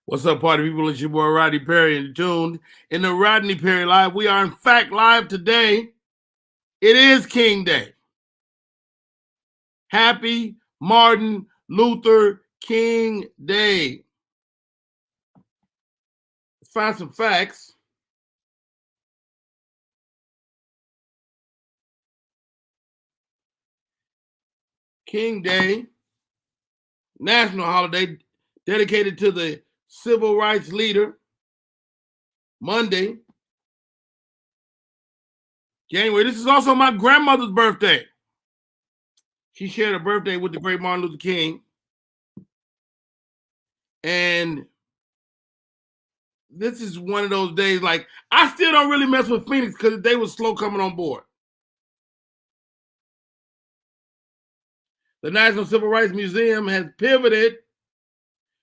What's up, party people? It's your boy Rodney Perry, and tuned in the Rodney Perry Live. We are in fact live today. It is King Day. Happy Martin Luther King Day. Let's find some facts. King Day, national holiday dedicated to the civil rights leader. Monday, January. This is also my grandmother's birthday. She shared her birthday with the great Martin Luther King. And this is one of those days, like, I still don't really mess with Phoenix because they were slow coming on board. The National Civil Rights Museum has pivoted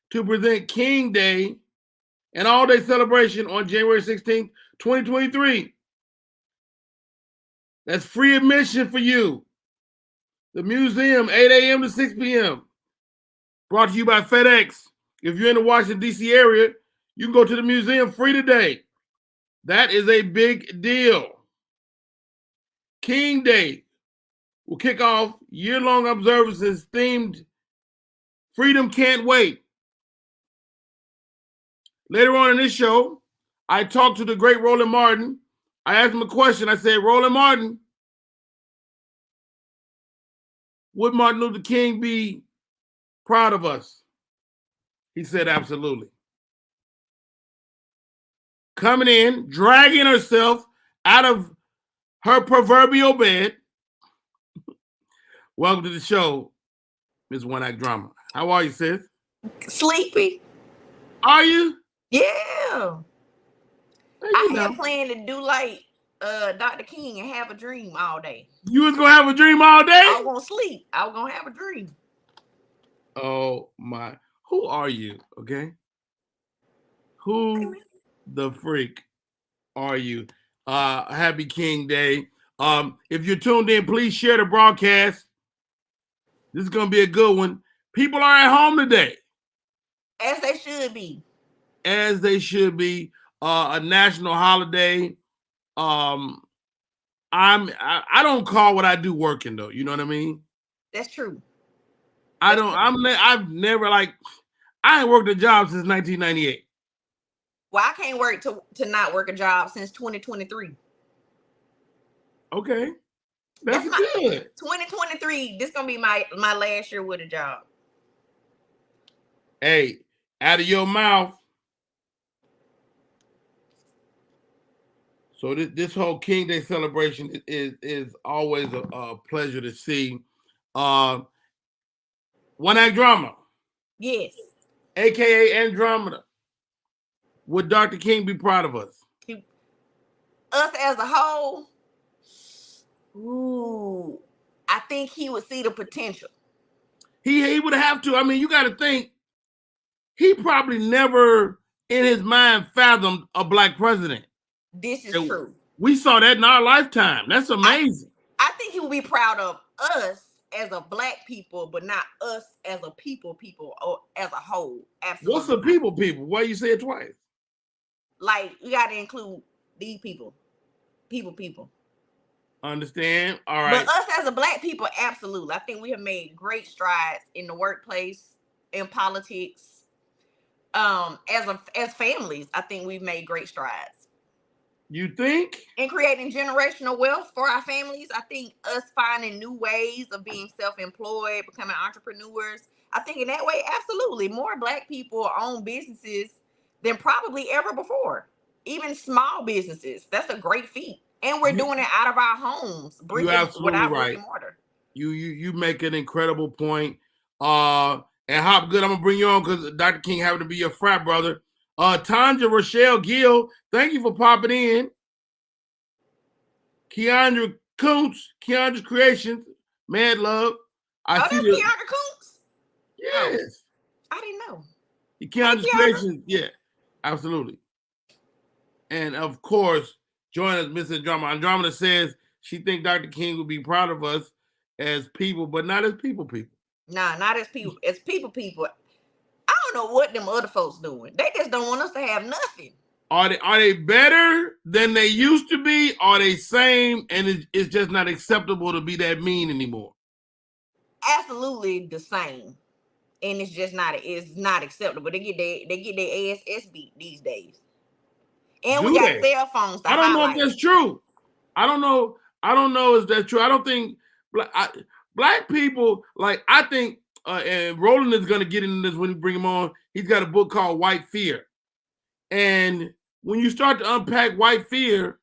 to present King Day, an all-day celebration on January 16th, 2023. That's free admission for you. The museum, 8 a.m. to 6 p.m. Brought to you by FedEx. If you're in the Washington, D.C. area, you can go to the museum free today. That is a big deal. King Day will kick off year-long observances themed Freedom Can't Wait. Later on in this show, I talked to the great Roland Martin. I asked him a question. I said, Roland Martin, would Martin Luther King be proud of us? He said, absolutely. Coming in, dragging herself out of her proverbial bed. Welcome to the show, Miss One Act Drama. How are you, sis? Sleepy. Are you? Yeah. I had planned to do like Dr. King and have a dream all day. You was gonna have a dream all day? I was gonna sleep. I was gonna have a dream. Oh my. Who are you? Okay. Who the freak are you? Happy King Day. If you're tuned in, please share the broadcast. This is gonna be a good one. People are at home today. As they should be. As they should be. A national holiday. I don't call what I do working though. You know what I mean? That's true. I've never I ain't worked a job since 1998. Well, I can't work to not work a job since 2023. Okay. That's good. 2023, this gonna be my last year with a job. Hey, out of your mouth. So this whole King Day celebration is always a pleasure to see. One Act Drama. Yes. AKA Andromeda. Would Dr. King be proud of us? Us as a whole? Ooh. I think he would see the potential. He would have to. I mean, you got to think, he probably never in his mind fathomed a black president. This is true. We saw that in our lifetime. That's amazing. I think he would be proud of us as a black people, but not us as a people or as a whole. Absolutely. What's the people? Why you say it twice? Like, you got to include these people. People. Understand? All right. But us as a black people, absolutely. I think we have made great strides in the workplace, in politics. As families, I think we've made great strides. You think? In creating generational wealth for our families, I think us finding new ways of being self-employed, becoming entrepreneurs, I think in that way, absolutely. More black people own businesses than probably ever before. Even small businesses. That's a great feat. And we're doing it out of our homes. You're absolutely right. You make an incredible point. And Hop Good, I'm gonna bring you on because Dr. King happened to be your frat brother. Tanja Rochelle Gill, thank you for popping in. Keandra Kuntz, Keandra's Creations, Mad Love. That's Keandra Kuntz? Yes. I didn't know. Keandra's Creations, yeah, absolutely. And of course, join us, Miss Andromeda. Andromeda says she thinks Dr. King would be proud of us as people, but not as people. Nah, not as people. As people. I don't know what them other folks doing. They just don't want us to have nothing. Are they better than they used to be? Are they same and it's just not acceptable to be that mean anymore? Absolutely the same. And it's not acceptable. They get their ass beat these days. And we Do got they? cell phones to I don't know if highlight that's it. true. I don't know if that's true. I don't think black people, like, I think, and Roland is going to get into this when we bring him on. He's got a book called White Fear. And when you start to unpack white fear,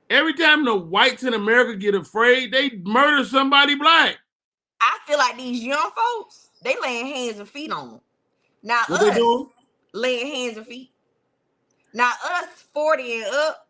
every time the whites in America get afraid, they murder somebody black. I feel like these young folks, they laying hands and feet on them. Now What they us doing? laying hands and feet. Now us 40 and up,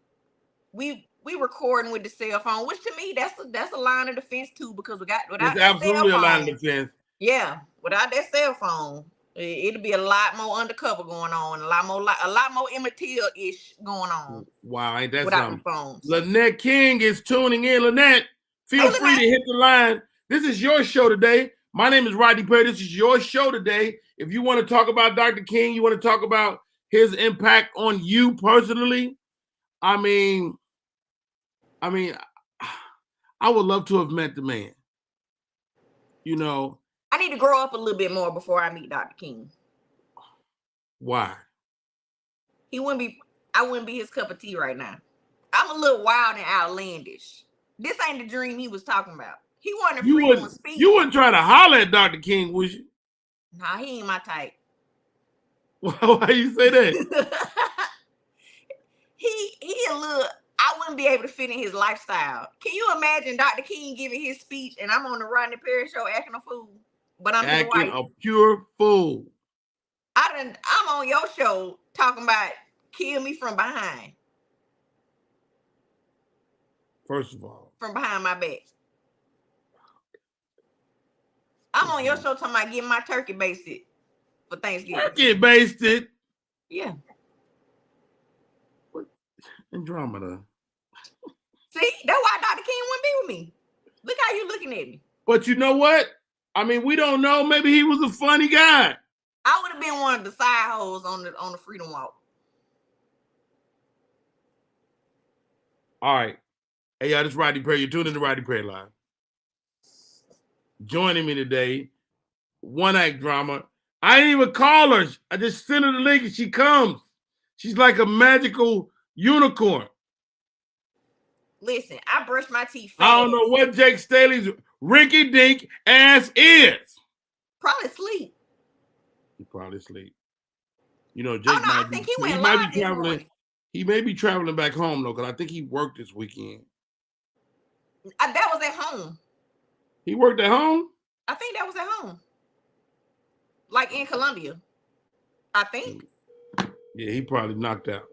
we recording with the cell phone, which to me that's a line of defense too, because without It's that cell absolutely a line of phone, defense. yeah, without that cell phone, it'll be a lot more undercover going on, a lot more immaterial-ish going on. Wow, ain't that without something? the phones. Lynette King is tuning in. Lynette, feel Hey, free to hit the line. This is your show today. My name is Rodney Perry. This is your show today. If you want to talk about Dr. King, you want to talk about his impact on you personally, I mean, I would love to have met the man. You know, I need to grow up a little bit more before I meet Dr. King. Why? I wouldn't be his cup of tea right now. I'm a little wild and outlandish. This ain't the dream he was talking about. He wanted freedom of speech. You wouldn't try to holler at Dr. King, would you? Nah, he ain't my type. Why you say that? he a little. I wouldn't be able to fit in his lifestyle. Can you imagine Dr. King giving his speech and I'm on the Rodney Perry show acting a fool? But I'm his wife. Acting a pure fool. I'm on your show talking about kill me from behind. First of all. From behind my back. I'm on your show talking about getting my turkey basted for Thanksgiving. Turkey basted? Yeah. What? Andromeda. See, that's why Dr. King wouldn't be with me. Look how you looking at me. But you know what? I mean, we don't know. Maybe he was a funny guy. I would have been one of the side hoes on the Freedom Walk. All right. Hey, y'all, this is Rodney Perry. You're tuning in to Rodney Perry Live. Joining me today, one act drama. I didn't even call her. I just sent her the link and she comes. She's like a magical unicorn. Listen, I brush my teeth fast. I don't know what Jake Staley's rinky dink ass is. Probably sleep. He probably sleep. You know, Jake I think he might be traveling. He may be traveling back home though, because I think he worked this weekend. That was at home. He worked at home? I think that was at home. Like in Columbia. I think. Yeah, he probably knocked out.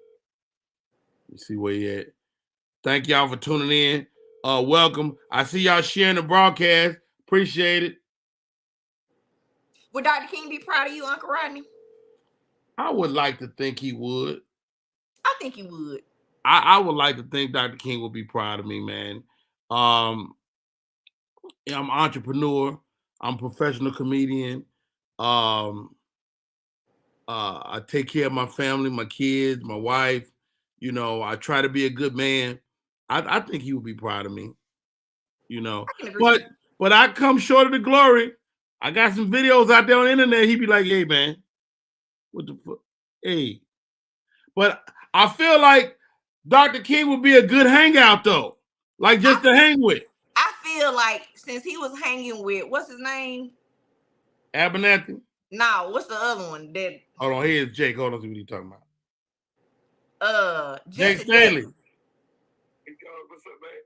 Let's see where he at. Thank y'all for tuning in. Welcome. I see y'all sharing the broadcast. Appreciate it. Would Dr. King be proud of you, Uncle Rodney? I would like to think he would. I think he would. I would like to think Dr. King would be proud of me, man. I'm an entrepreneur. I'm a professional comedian. I take care of my family, my kids, my wife. You know, I try to be a good man. I think he would be proud of me. You know, but I come short of the glory. I got some videos out there on the internet. He'd be like, "Hey, man, what the fuck? Hey." But I feel like Dr. King would be a good hangout though, like just to hang with. I feel like since he was hanging with what's his name? Abernathy. No, what's the other one? Hold on, here's Jake. Hold on, see what he's talking about. Jake Staley. What's up, man?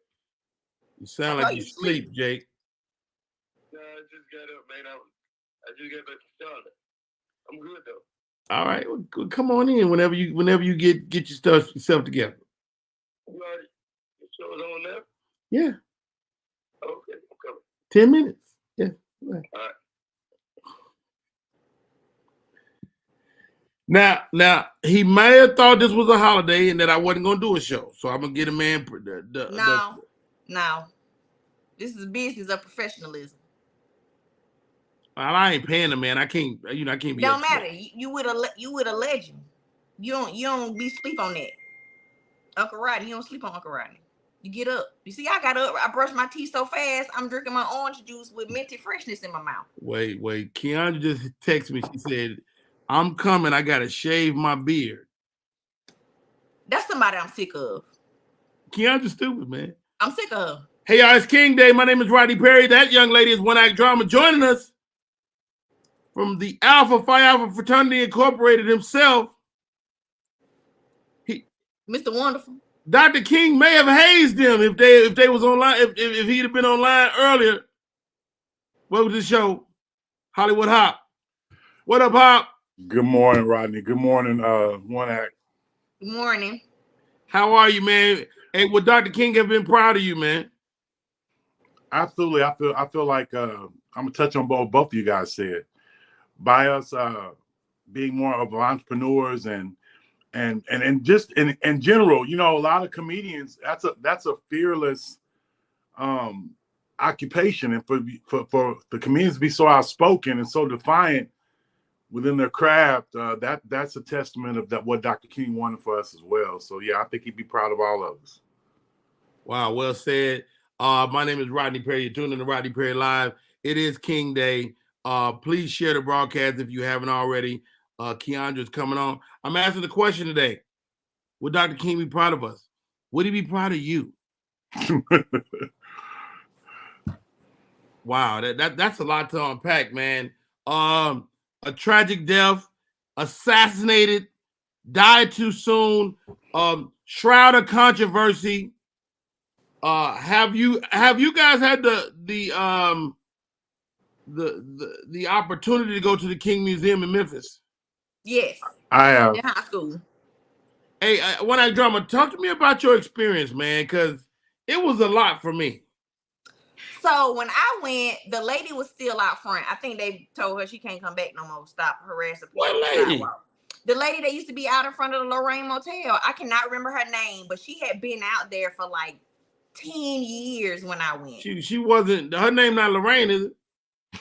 You sound like you sleep, Jake. Nah, I just got up, man. I just got back to Charlotte. I'm good though. All right, well, come on in whenever you get yourself together. Right. The show's on now? Yeah. Okay, I'm coming. 10 minutes. Yeah. All right. Now he may have thought this was a holiday and that I wasn't gonna do a show, so I'm gonna get a man. No, this is business of professionalism. I ain't paying the man. I can't. I can't be Don't upset. matter. You with a legend. You don't be sleep on that. Uncle Rodney, you don't sleep on Uncle Rodney. You get up. You see, I got up. I brushed my teeth so fast. I'm drinking my orange juice with minty freshness in my mouth. Wait. Keandra just texted me. She said, "I'm coming. I gotta shave my beard." That's somebody I'm sick of. Keandra's stupid, man. I'm sick of her. Hey, y'all, it's King Day. My name is Rodney Perry. That young lady is One Act Drama. Joining us from the Alpha Phi Alpha Fraternity Incorporated himself. Mr. Wonderful. Dr. King may have hazed them if they was online, if he'd have been online earlier. Welcome to the show, Hollywood Hop. What up, Hop? Good morning, Rodney. Good morning, One Act. Good morning. How are you, man? Hey, would Dr. King have been proud of you, man? Absolutely. I feel like I'm gonna touch on both of you guys said. By us being more of entrepreneurs and just in general, you know, a lot of comedians, that's a fearless occupation, and for the comedians to be so outspoken and so defiant within their craft, that's a testament of that what Dr. King wanted for us as well. So yeah, I think he'd be proud of all of us. Wow, well said. My name is Rodney Perry. You're tuning in to Rodney Perry Live. It is King Day. Please share the broadcast if you haven't already. Keandra's coming on. I'm asking the question today. Would Dr. King be proud of us? Would he be proud of you? Wow, that's a lot to unpack, man. A tragic death, assassinated, died too soon, shroud of controversy. Have you guys had the opportunity to go to the King Museum in Memphis? Yes. I have. In high school. Hey, One Act Drama, talk to me about your experience, man, because it was a lot for me. So when I went, the lady was still out front. I think they told her she can't come back no more. Stop harassing people. What lady? The lady that used to be out in front of the Lorraine Motel. I cannot remember her name, but she had been out there for like 10 years when I went. She wasn't. Her name not Lorraine, is it?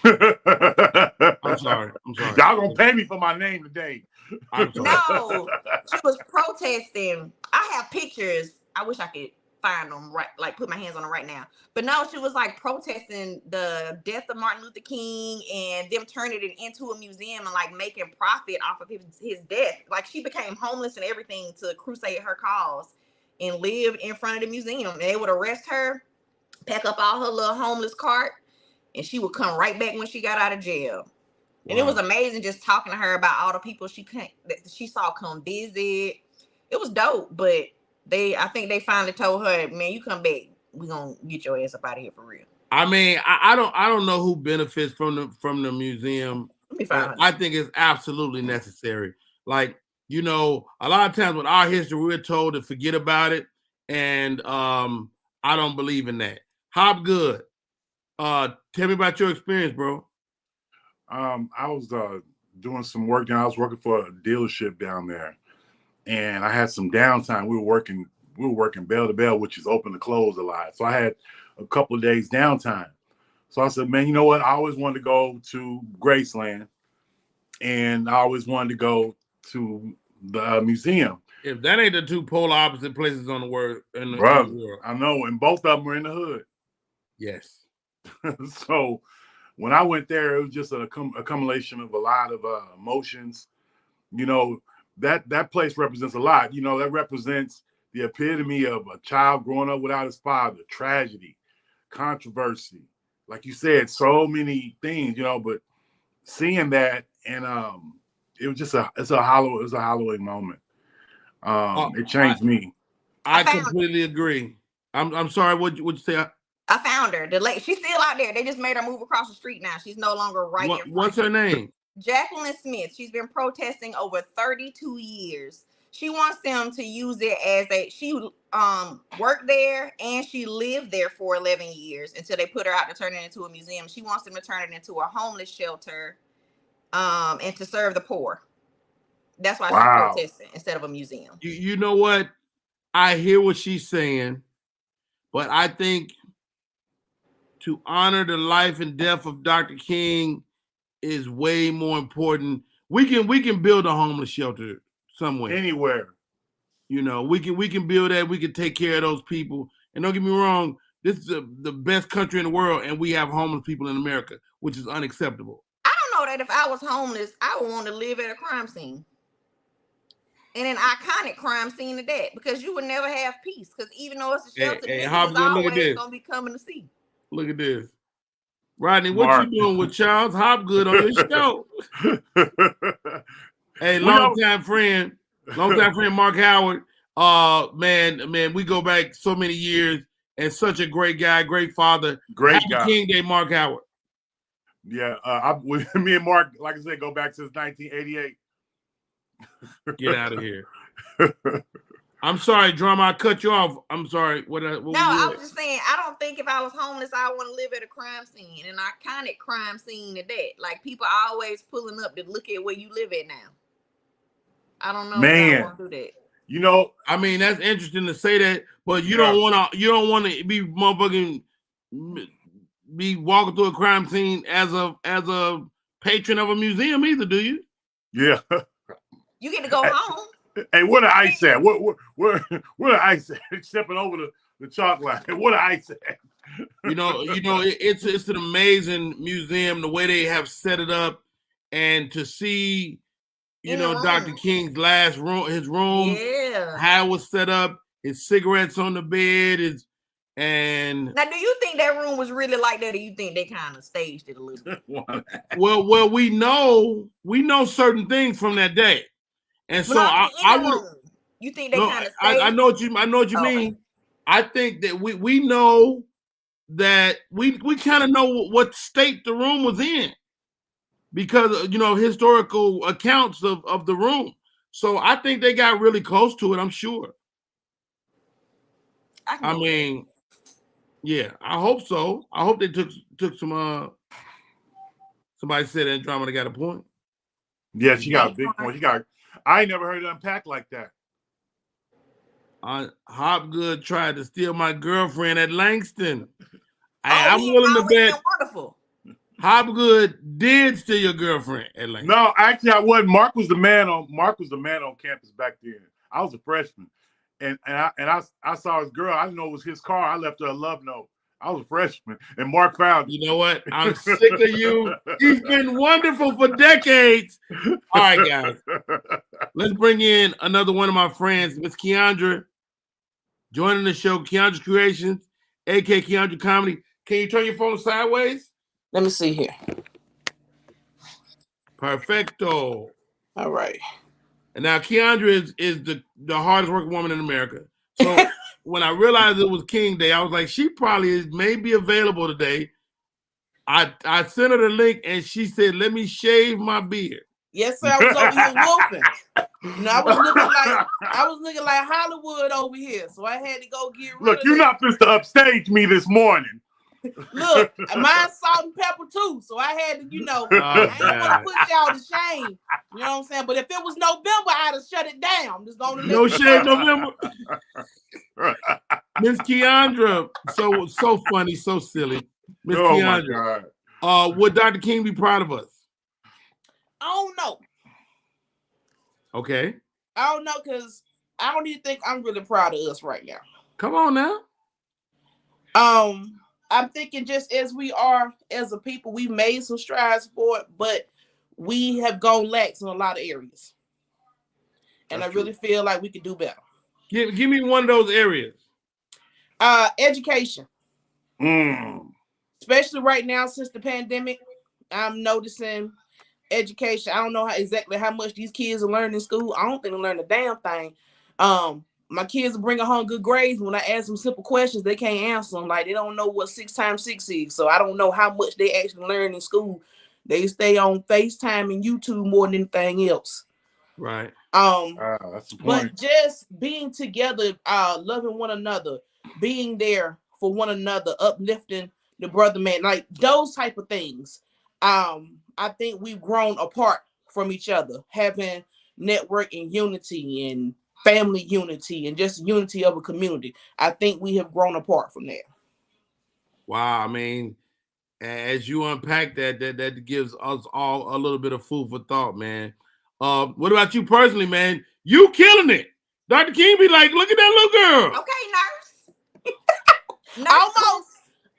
I'm sorry. Y'all gonna pay me for my name today. I'm sorry. No, she was protesting. I have pictures. I wish I could find them right, like put my hands on them right now. But no, she was like protesting the death of Martin Luther King and them turning it into a museum and like making profit off of his death. Like she became homeless and everything to crusade her cause and lived in front of the museum. And they would arrest her, pack up all her little homeless cart, and she would come right back when she got out of jail. Wow. And it was amazing just talking to her about all the people that she saw come visit. It was dope, but I think they finally told her, man, you come back, we gonna get your ass up out of here for real. I mean, I don't know who benefits from the museum. I think it's absolutely necessary. Like, you know, a lot of times with our history, we're told to forget about it, and I don't believe in that. Hop Good, tell me about your experience, bro. I was doing some work and I was working for a dealership down there, and I had some downtime. We were working bell to bell, which is open to close a lot. So I had a couple of days downtime. So I said, man, you know what? I always wanted to go to Graceland, and I always wanted to go to the museum. If that ain't the two polar opposite places on the world, in the world. I know, and both of them were in the hood. Yes. So when I went there, it was just an accumulation of a lot of emotions. You know, that place represents a lot. You know, that represents the epitome of a child growing up without his father, tragedy, controversy. Like you said, so many things, you know, but seeing that, and it was just a hollowing moment. It changed me. I completely agree. I'm sorry, what'd you say? I found her. She's still out there. They just made her move across the street now. She's no longer right in front. What's her name? Jacqueline Smith. She's been protesting over 32 years. She wants them to use it as she worked there and she lived there for 11 years until they put her out to turn it into a museum. She wants them to turn it into a homeless shelter and to serve the poor. That's why she's protesting instead of a museum. You know what? I hear what she's saying, but I think to honor the life and death of Dr. King, is way more important. We can build a homeless shelter somewhere. Anywhere. You know, we can build that. We can take care of those people. And don't get me wrong, this is the best country in the world, and we have homeless people in America, which is unacceptable. I don't know that if I was homeless, I would want to live at a crime scene. And an iconic crime scene at that, because you would never have peace. Because even though it's a shelter, Hey, niggas Hopgood, look at always this. gonna be coming to see. Look at this. Rodney, what Mark. you doing with Charles Hopgood on your show? Hey, longtime friend Mark Howard. Man, we go back so many years, and such a great guy, great father. Great Happy guy. King Day, Mark Howard. Yeah, me and Mark, like I said, go back since 1988. Get out of here. I'm sorry, Drama. I cut you off. I'm sorry. What I was just saying, I don't think if I was homeless, I would want to live at a crime scene, an iconic crime scene at that. Like, people always pulling up to look at where you live at now. I don't know if I want to do that. You know, I mean, that's interesting to say that, but you don't want to be motherfucking be walking through a crime scene as a patron of a museum either, do you? Yeah. You get to go home. Hey, where the ice at? Where the ice at? Stepping over the chalk line. Where the ice at? You know, it's an amazing museum, the way they have set it up, and to see, Dr. King's last room, his room, how it was set up, his cigarettes on the bed, and now, do you think that room was really like that, or you think they kind of staged it a little bit? well, we know certain things from that day. And so I would. You think they kind of? I know what you mean. I think that we know that we kind of know what state the room was in because historical accounts of the room. So I think they got really close to it. I'm sure. I mean, yeah, I hope so. I hope they took some. Somebody said Andromeda got a point. Yeah, she got a big point. I ain't never heard it unpacked like that. Hopgood tried to steal my girlfriend at Langston. I'm willing to bet wonderful. Hopgood did steal your girlfriend at Langston. No, actually, I wasn't. Mark was the man on campus back then. I was a freshman, and I saw his girl. I didn't know it was his car. I left her a love note. I was a freshman, and Mark found it. You know what? I'm sick of you. He's been wonderful for decades. All right, guys. Let's bring in another one of my friends, Miss Keandra, joining the show, Keandra Creations, aka Keandra Comedy. Can you turn your phone sideways? Let me see here. Perfecto. All right. And now Keandra is the hardest working woman in America. So when I realized it was King Day, I was like, she probably may be available today. I sent her the link and she said, let me shave my beard. Yes, sir. I was over here wolfing. I was looking like Hollywood over here. So I had to go get rid Look, of you're not supposed to upstage me this morning. Look, mine's salt and pepper too. So I had to, I ain't gonna put y'all to shame. You know what I'm saying? But if it was November, I'd have shut it down. Just gonna no shade November. Miss Keandra, so funny, so silly. Miss Keandra. Would Dr. King be proud of us? I don't know. Okay. I don't know, because I don't even think I'm really proud of us right now. Come on now. I'm thinking just as we are as a people, we made some strides for it, but we have gone lax in a lot of areas. And I really feel like we could do better. Give me one of those areas. Education. Especially right now since the pandemic, I'm noticing education. I don't know exactly how much these kids are learning in school. I don't think they learn a damn thing. My kids are bringing home good grades. When I ask them simple questions, they can't answer them. Like, they don't know what 6 times 6 is. So I don't know how much they actually learn in school. They stay on FaceTime and YouTube more than anything else. Right. That's the point. But just being together, loving one another, being there for one another, uplifting the brother man, like those type of things. I think we've grown apart from each other, having network and unity and family unity and just unity of a community. I think we have grown apart from that. Wow, I mean, as you unpack that gives us all a little bit of food for thought, man. What about you personally, man? You killing it. Dr. King be like, look at that little girl. Okay, nurse. Nurse Almost.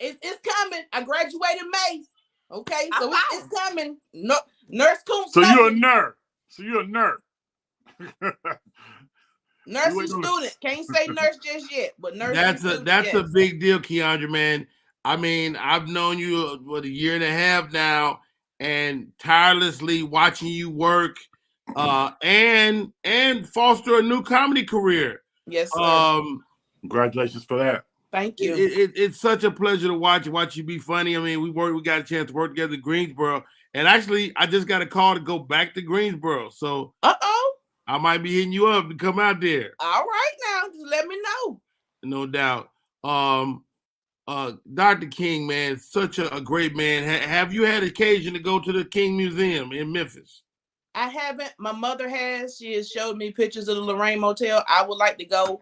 It's coming. I graduated May. Okay, so it's coming. No, Nurse Coons. So you're a nerd. So you're a nerd. Nursing student. Can't say nurse just yet, but nurse. That's a big deal, Keandra, man. I mean, I've known you a year and a half now, and tirelessly watching you work, and foster a new comedy career. Yes, sir. Congratulations for that. Thank you. It's such a pleasure to watch you be funny. I mean, we got a chance to work together in Greensboro, and actually, I just got a call to go back to Greensboro, so I might be hitting you up to come out there. All right, now just let me know. No doubt. Dr. King, man, such a great man. Have you had occasion to go to the King Museum in Memphis? I haven't. My mother has. She has showed me pictures of the Lorraine Motel. I would like to go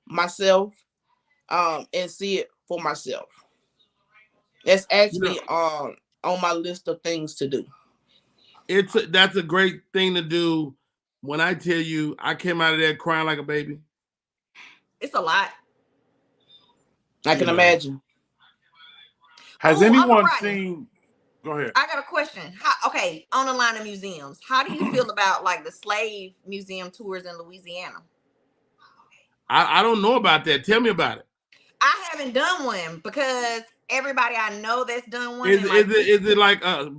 myself, and see it for myself. That's actually on my list of things to do. That's a great thing to do. When I tell you, I came out of there crying like a baby. It's a lot. I can imagine. Has anyone seen? Go ahead. I got a question. Okay, on the line of museums, how do you feel about like the slave museum tours in Louisiana? I don't know about that. Tell me about it. I haven't done one because everybody I know that's done one. Is it like a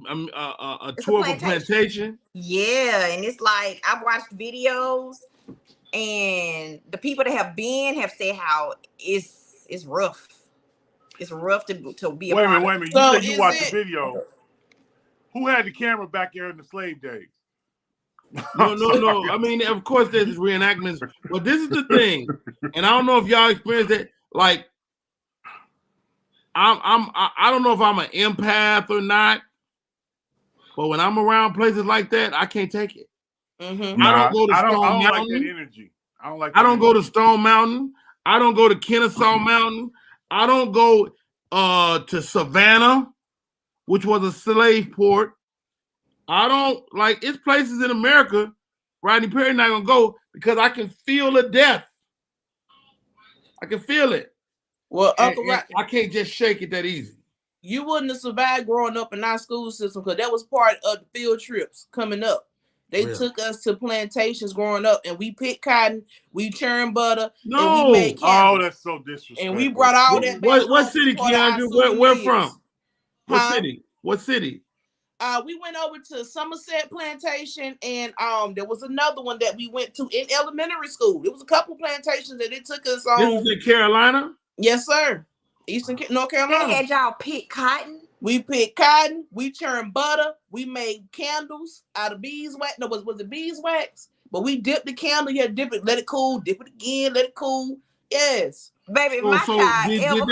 tour of a plantation? Yeah, and it's like I've watched videos, and the people that have been have said how it's rough. It's rough to be a Wait a part minute. of. You said you watched the video. Who had the camera back there in the slave days? No. I mean, of course, there's reenactments, but this is the thing, and I don't know if y'all experienced it. Like, I don't know if I'm an empath or not, but when I'm around places like that, I can't take it. Mm-hmm. I don't go to Stone Mountain. Like that energy. I don't go to Stone Mountain. I don't go to Kennesaw Mountain. I don't go to Savannah, which was a slave port. I don't like it's places in America. Rodney Perry not gonna go because I can feel the death. I can feel it. Well, I can't just shake it that easy. You wouldn't have survived growing up in our school system because that was part of the field trips coming up. They took us to plantations growing up, and we picked cotton, we churned butter, and we made candles. Oh, that's so disrespectful. And we brought all that. What city, Keandra? Where from? What city? What city? We went over to Somerset Plantation, and there was another one that we went to in elementary school. There was a couple plantations that it took us on. This was in Carolina? Yes, sir. Eastern North Carolina. They had y'all pick cotton? We picked cotton. We churned butter. We made candles out of beeswax. No, was it beeswax? But we dipped the candle. You had to dip it, let it cool, dip it again, let it cool. Yes. Baby, did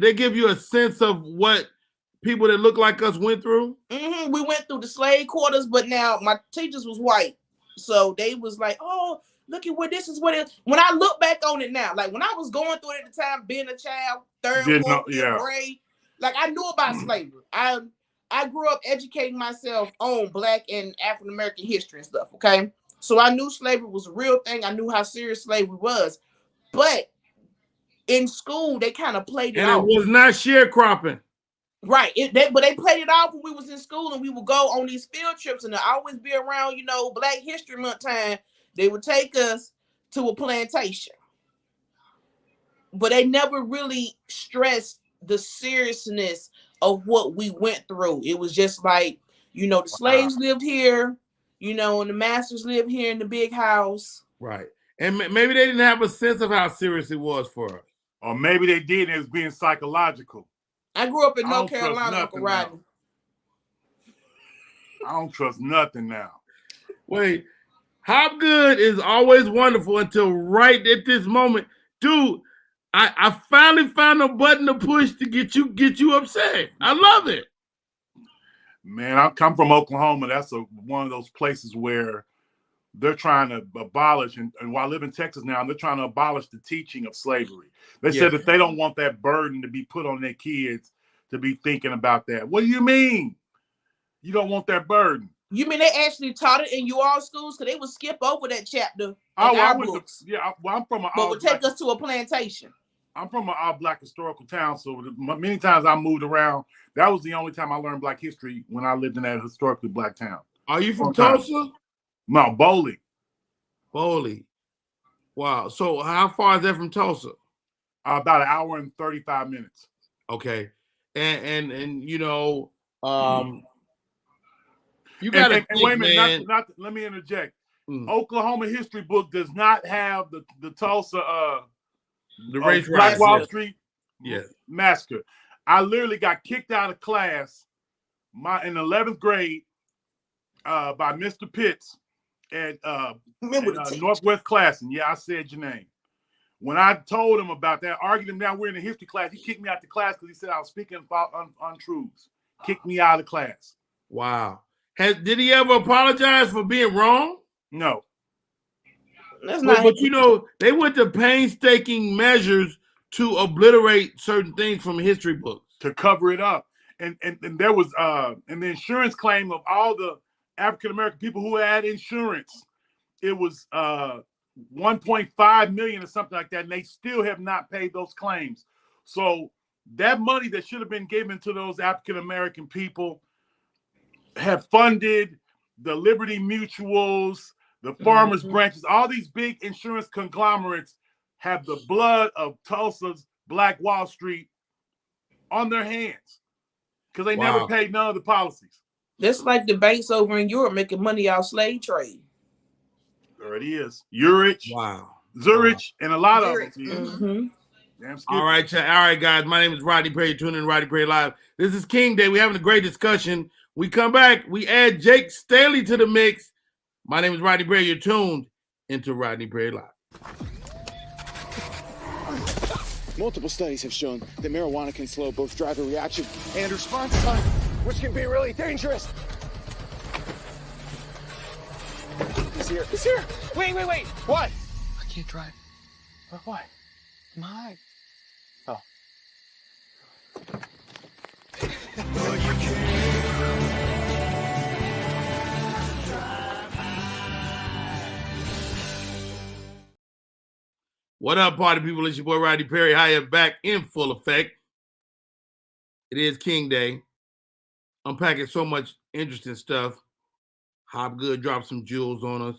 they give you a sense of what people that look like us went through? Mm-hmm. We went through the slave quarters, but now my teachers was white. So they was like, oh, look at what this is. What it is. When I look back on it now, like when I was going through it at the time, being a child, third, fourth grade, like I knew about slavery. I grew up educating myself on Black and African American history and stuff. Okay, so I knew slavery was a real thing. I knew how serious slavery was, but in school they kind of played it off. And it was not sharecropping. Right, but they played it off when we was in school, and we would go on these field trips, and I always be around, Black History Month time. They would take us to a plantation, but they never really stressed the seriousness of what we went through. It was just like, the slaves lived here, and the masters lived here in the big house. Right, and maybe they didn't have a sense of how serious it was for us, or maybe they did. And it was being psychological. I grew up in North Carolina, Uncle Rodney. I don't trust nothing now. Wait, Hopgood is always wonderful until right at this moment. Dude, I finally found a button to push to get you upset. I love it. Man, I come from Oklahoma. That's one of those places where they're trying to abolish, and while I live in Texas now, they're trying to abolish the teaching of slavery. They said that they don't want that burden to be put on their kids to be thinking about that. What do you mean? You don't want that burden? You mean they actually taught it in you all schools? Because they would skip over that chapter in I our went books. I'm from an but would take us to a plantation. I'm from an all-black historical town, so many times I moved around. That was the only time I learned Black history, when I lived in that historically Black town. Are you from Tulsa? No, Bowling. Bowling. Wow. So how far is that from Tulsa? About an hour and 35 minutes. Okay. And you know, you got to wait a minute, let me interject. Oklahoma history book does not have the Tulsa the race Black Wall Street yeah. massacre. I literally got kicked out of class in 11th grade by Mr. Pitts at Northwest Classing. Yeah, I said your name. When I told him about that, argued him down, we're in a history class. He kicked me out the class because he said I was speaking about untruths. Kicked me out of the class. Wow. Did he ever apologize for being wrong? No. But you know, they went to painstaking measures to obliterate certain things from history books. To cover it up. And there was and the insurance claim of all the African American people who had insurance, it was 1.5 million or something like that, and they still have not paid those claims. So that money that should have been given to those African American people have funded the Liberty Mutuals, the Farmers Branches, all these big insurance conglomerates have the blood of Tulsa's Black Wall Street on their hands because they never paid none of the policies. That's like the banks over in Europe making money out slave trade. There it is. Zurich, and a lot of them. All right, guys. My name is Rodney Perry. You're tuning in Rodney Perry Live. This is King Day. We're having a great discussion. We come back. We add Jake Staley to the mix. My name is Rodney Perry. You're tuned into Rodney Perry Live. Multiple studies have shown that marijuana can slow both driver reaction and response time, which can be really dangerous. He's here. He's here. Wait. What? I can't drive. Why? I'm high. Oh. What up, party people? It's your boy Rodney Perry. I am back in full effect. It is King Day. Unpacking so much interesting stuff. Hopgood dropped some jewels on us.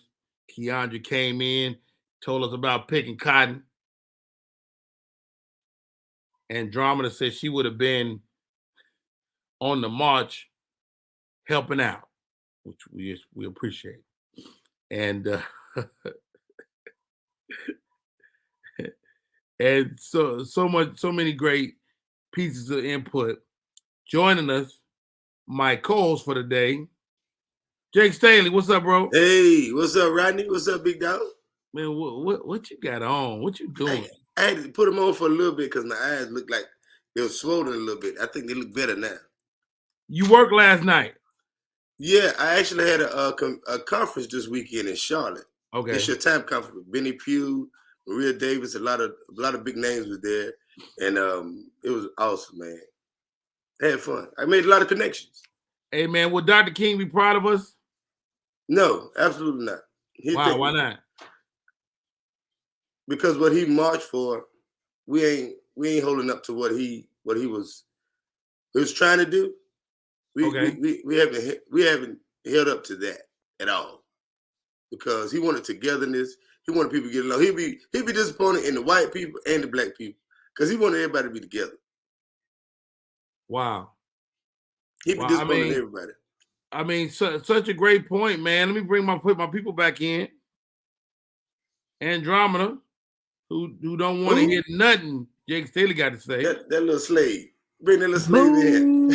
Keandra came in, told us about picking cotton. Andromeda said she would have been on the march helping out, which we appreciate. And and so many great pieces of input. Joining us, my co-host for the day, Jake Staley. What's up, bro? Hey, what's up, Rodney? What's up, big dog? Man, what you got on? What you doing? I had to put them on for a little bit because my eyes looked like they were swollen a little bit. I think they look better now. You worked last night? Yeah, I actually had a conference this weekend in Charlotte. Okay. It's your time conference with Benny Pugh, Maria Davis, a lot of big names were there, and it was awesome, man. I had fun. I made a lot of connections. Hey, man, would Dr. King be proud of us? No, absolutely not. Why not? Because what he marched for, we ain't holding up to what he was trying to do. We haven't held up to that at all. Because he wanted togetherness. He wanted people to get along. He'd be disappointed in the white people and the black people because he wanted everybody to be together. Wow. He'd be disappointed in everybody. I mean, such a great point, man. Let me put my people back in. Andromeda, who don't want to hear nothing Jake Staley got to say. That little slave. Bring that little slave in.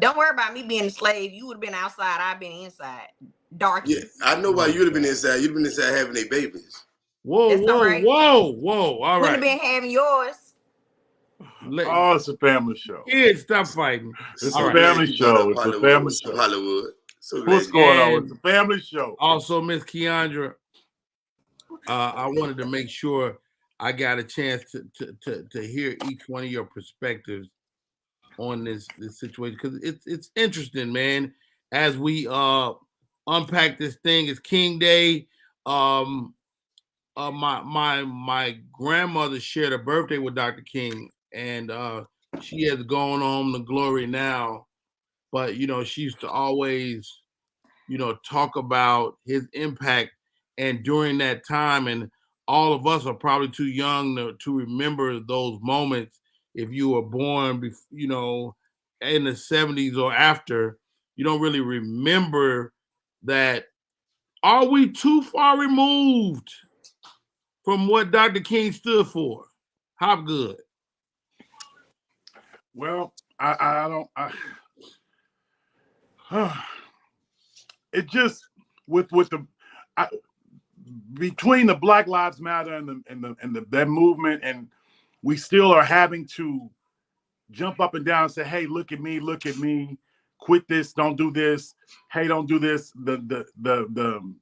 Don't worry about me being a slave. You would have been outside. I've been inside. Dark. Yeah, I know why you'd have been inside. You'd have been inside having their babies. Whoa. All right. Would have been having yours. Oh, it's a family show. Kids, stop fighting. It's a family show. It's a family show. Hollywood. So what's going on? It's a family show. Also, Miss Keandra, I wanted to make sure I got a chance to hear each one of your perspectives on this situation, because it's interesting, man. As we unpack this thing, it's King Day. Um, my grandmother shared a birthday with Dr. King, and she has gone on to glory now. But she used to always talk about his impact, and during that time, and all of us are probably too young to remember those moments. If you were born, in the 70s or after, you don't really remember that. Are we too far removed from what Dr. King stood for? Hopgood. Well, I don't. It just with the I, between the Black Lives Matter and that movement, and we still are having to jump up and down and say, "Hey, look at me, quit this, don't do this, hey, don't do this." The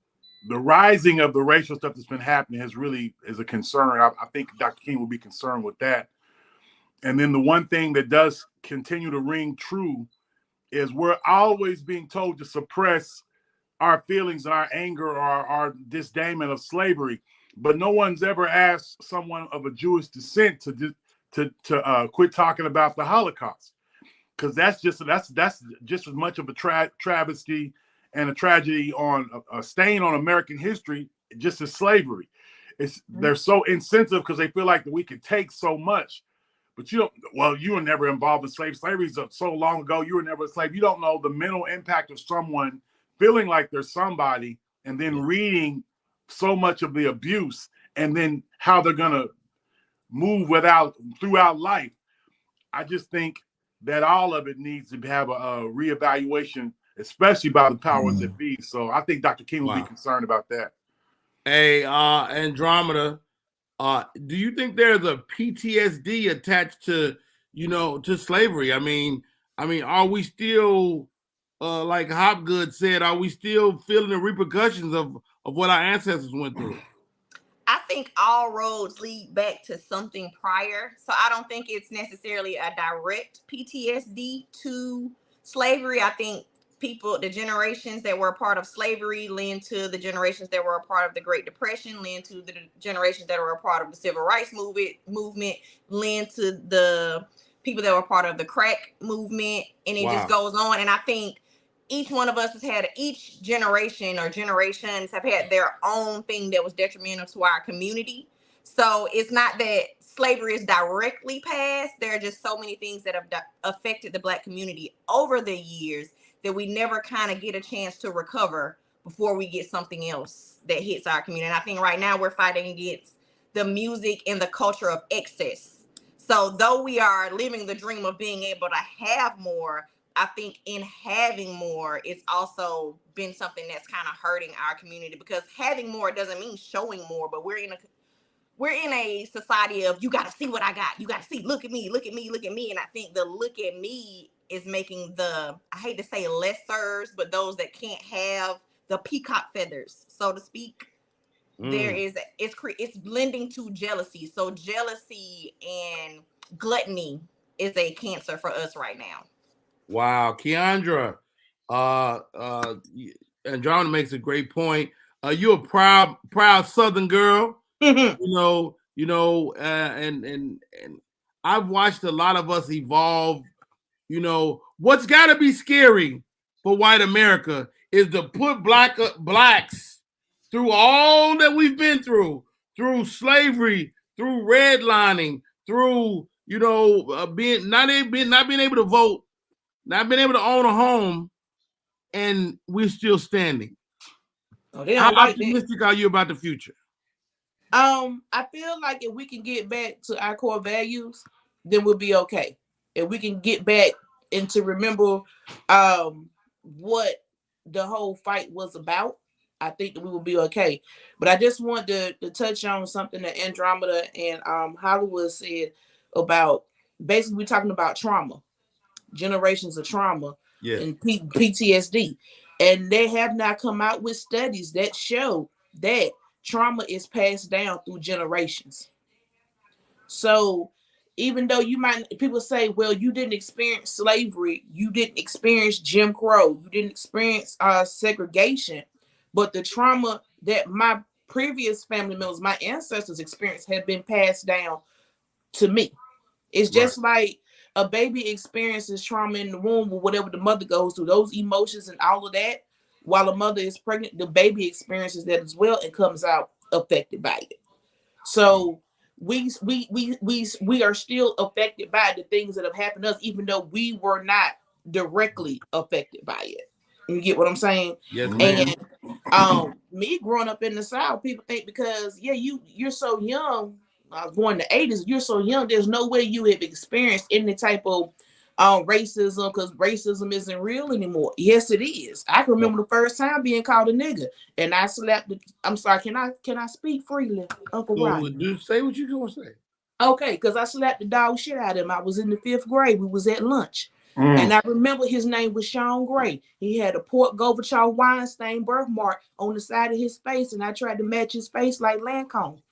rising of the racial stuff that's been happening is a concern. I think Dr. King will be concerned with that. And then the one thing that does continue to ring true is we're always being told to suppress our feelings and our anger or our disdain of slavery, but no one's ever asked someone of a Jewish descent to quit talking about the Holocaust, because that's just as much of a travesty and a tragedy on a stain on American history, just as slavery. They're so insensitive because they feel like that we can take so much. But you were never involved in slavery. Slavery is so long ago. You were never a slave. You don't know the mental impact of someone feeling like they're somebody and then reading so much of the abuse and then how they're going to move throughout life. I just think that all of it needs to have a reevaluation, especially by the powers that be. So I think Dr. King will be concerned about that. Hey, Andromeda, do you think there's a PTSD attached to slavery? I mean, are we still, like Hopgood said, are we still feeling the repercussions of what our ancestors went through? I think all roads lead back to something prior. So I don't think it's necessarily a direct PTSD to slavery. I think the generations that were a part of slavery lend to the generations that were a part of the Great Depression, lend to the generations that were a part of the Civil Rights movement, lend to the people that were part of the crack movement, and it just goes on. And I think each one of us each generation or generations have had their own thing that was detrimental to our community. So it's not that slavery is directly past. There are just so many things that have affected the Black community over the years that we never kind of get a chance to recover before we get something else that hits our community. And I think right now we're fighting against the music and the culture of excess. So though we are living the dream of being able to have more, I think in having more, it's also been something that's kind of hurting our community, because having more doesn't mean showing more, but we're in a society of, you got to see what I got. You got to see, look at me, look at me, look at me. And I think the look at me is making I hate to say lessers, but those that can't have the peacock feathers, so to speak. It's blending to jealousy. So jealousy and gluttony is a cancer for us right now. Wow, Keandra, Andromeda makes a great point. You're a proud Southern girl, and I've watched a lot of us evolve. What's got to be scary for white America is to put blacks through all that we've been through slavery, through redlining, through being not being able to vote, not being able to own a home, and we're still standing. How optimistic are you about the future? I feel like if we can get back to our core values, then we'll be okay. If we can get back and to remember what the whole fight was about, I think that we will be okay. But I just want to touch on something that Andromeda and Hollywood said about, basically we're talking about trauma, generations of trauma, and PTSD. And they have not come out with studies that show that trauma is passed down through generations. So even though people say, well, you didn't experience slavery, you didn't experience Jim Crow, you didn't experience segregation, but the trauma that my previous family members, my ancestors experienced, have been passed down to me. It's just like a baby experiences trauma in the womb or whatever the mother goes through, those emotions and all of that. While a mother is pregnant, the baby experiences that as well and comes out affected by it. So we are still affected by the things that have happened to us, even though we were not directly affected by it. You get what I'm saying? Yes, ma'am. And me growing up in the South, people think because you're so young. I was born in the 80s. You're so young. There's no way you have experienced any type of racism, because racism isn't real anymore. Yes, it is. I can remember the first time being called a nigga, and I slapped. I'm sorry. Can I speak freely, Uncle Ron? Do say what you gonna say. Okay, because I slapped the dog shit out of him. I was in the 5th grade. We was at lunch. And I remember his name was Sean Gray. He had a Port Gorbachev Weinstein birthmark on the side of his face, and I tried to match his face like Lancome.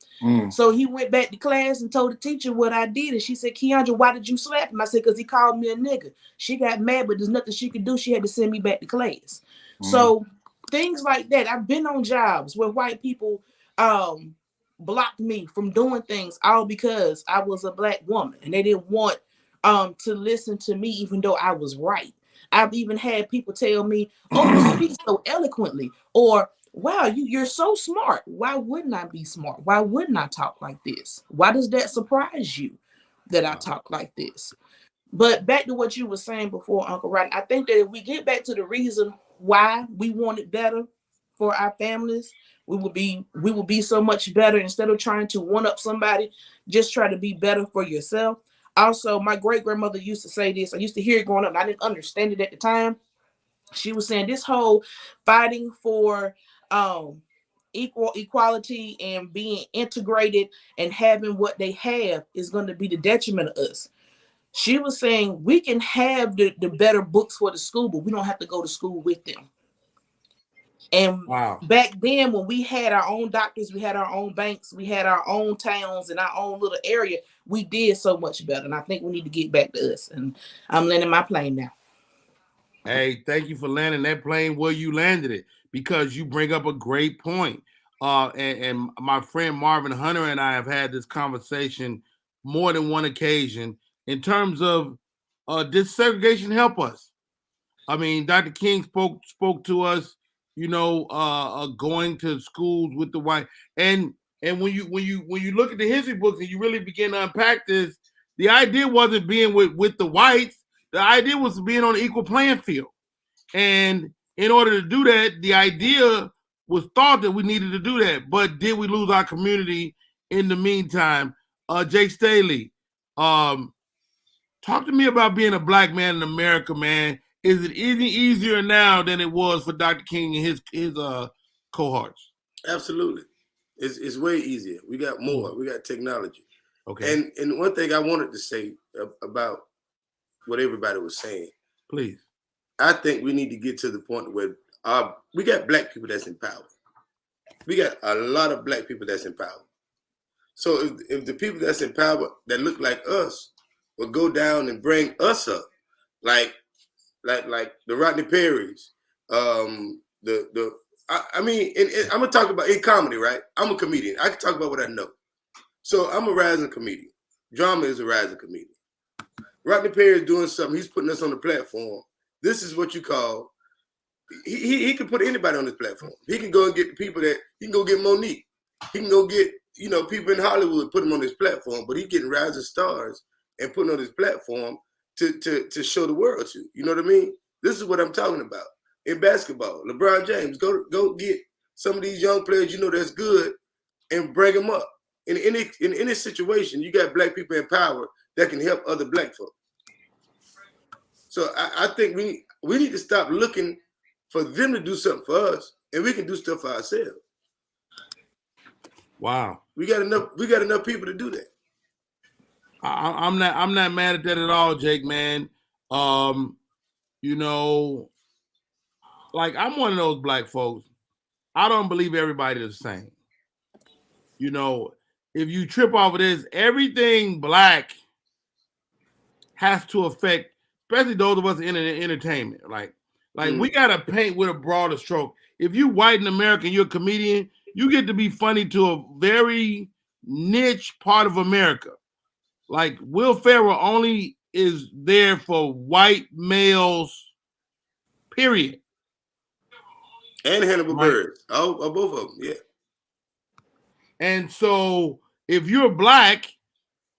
So he went back to class and told the teacher what I did. And she said, Keandra, why did you slap him? I said, because he called me a nigga. She got mad, but there's nothing she could do. She had to send me back to class. So things like that. I've been on jobs where white people blocked me from doing things all because I was a Black woman, and they didn't want to listen to me even though I was right. I've even had people tell me, oh, you speak so eloquently, or wow, you're so smart. Why wouldn't I be smart? Why wouldn't I talk like this? Why does that surprise you that I talk like this? But back to what you were saying before, Uncle Rodney, I think that if we get back to the reason why we want it better for our families, we will be so much better. Instead of trying to one up somebody, just try to be better for yourself. Also, my great grandmother used to say this. I used to hear it growing up, and I didn't understand it at the time. She was saying this whole fighting for equality and being integrated and having what they have is going to be the detriment of us. She was saying we can have the better books for the school, but we don't have to go to school with them. And back then, when we had our own doctors, we had our own banks, we had our own towns and our own little area, we did so much better. And I think we need to get back to us. And I'm landing my plane now. Hey, thank you for landing that plane where you landed it, because you bring up a great point. And my friend Marvin Hunter and I have had this conversation more than one occasion in terms of does segregation help us? I mean, Dr. King spoke to us, going to schools with the white, and when you look at the history books and you really begin to unpack this, the idea wasn't being with the whites. The idea was being on an equal playing field. And in order to do that, the idea was thought that we needed to do that. But did we lose our community in the meantime? Jake Staley, talk to me about being a Black man in America, man. Is it any easier now than it was for Dr. King and his cohorts? Absolutely. It's way easier. We got more. We got technology. Okay. And one thing I wanted to say about what everybody was saying. Please. I think we need to get to the point where we got Black people that's in power. We got a lot of Black people that's in power. So if the people that's in power that look like us will go down and bring us up, like the Rodney Perrys, I'm gonna talk about in comedy, right? I'm a comedian. I can talk about what I know. So I'm a rising comedian. Drama is a rising comedian. Rodney Perry is doing something. He's putting us on the platform. This is what you call, he can put anybody on this platform. He can go and get the people he can go get Monique. He can go get, people in Hollywood, put them on this platform, but he's getting rising stars and putting on this platform to show the world to. You know what I mean? This is what I'm talking about. In basketball, LeBron James, go get some of these young players that's good and bring them up. In any situation, you got Black people in power that can help other Black folks. So I think we need to stop looking for them to do something for us, and we can do stuff for ourselves. Wow. We got enough people to do that. I'm not mad at that at all, Jake, man. Like, I'm one of those Black folks. I don't believe everybody is the same. if you trip off of this, everything black has to affect, especially those of us in entertainment. Like we gotta paint with a broader stroke. If you white and American, you're a comedian, you get to be funny to a very niche part of America. Like Will Ferrell only is there for white males, period. And Hannibal Buress. Oh, both of them, yeah. And so if you're black,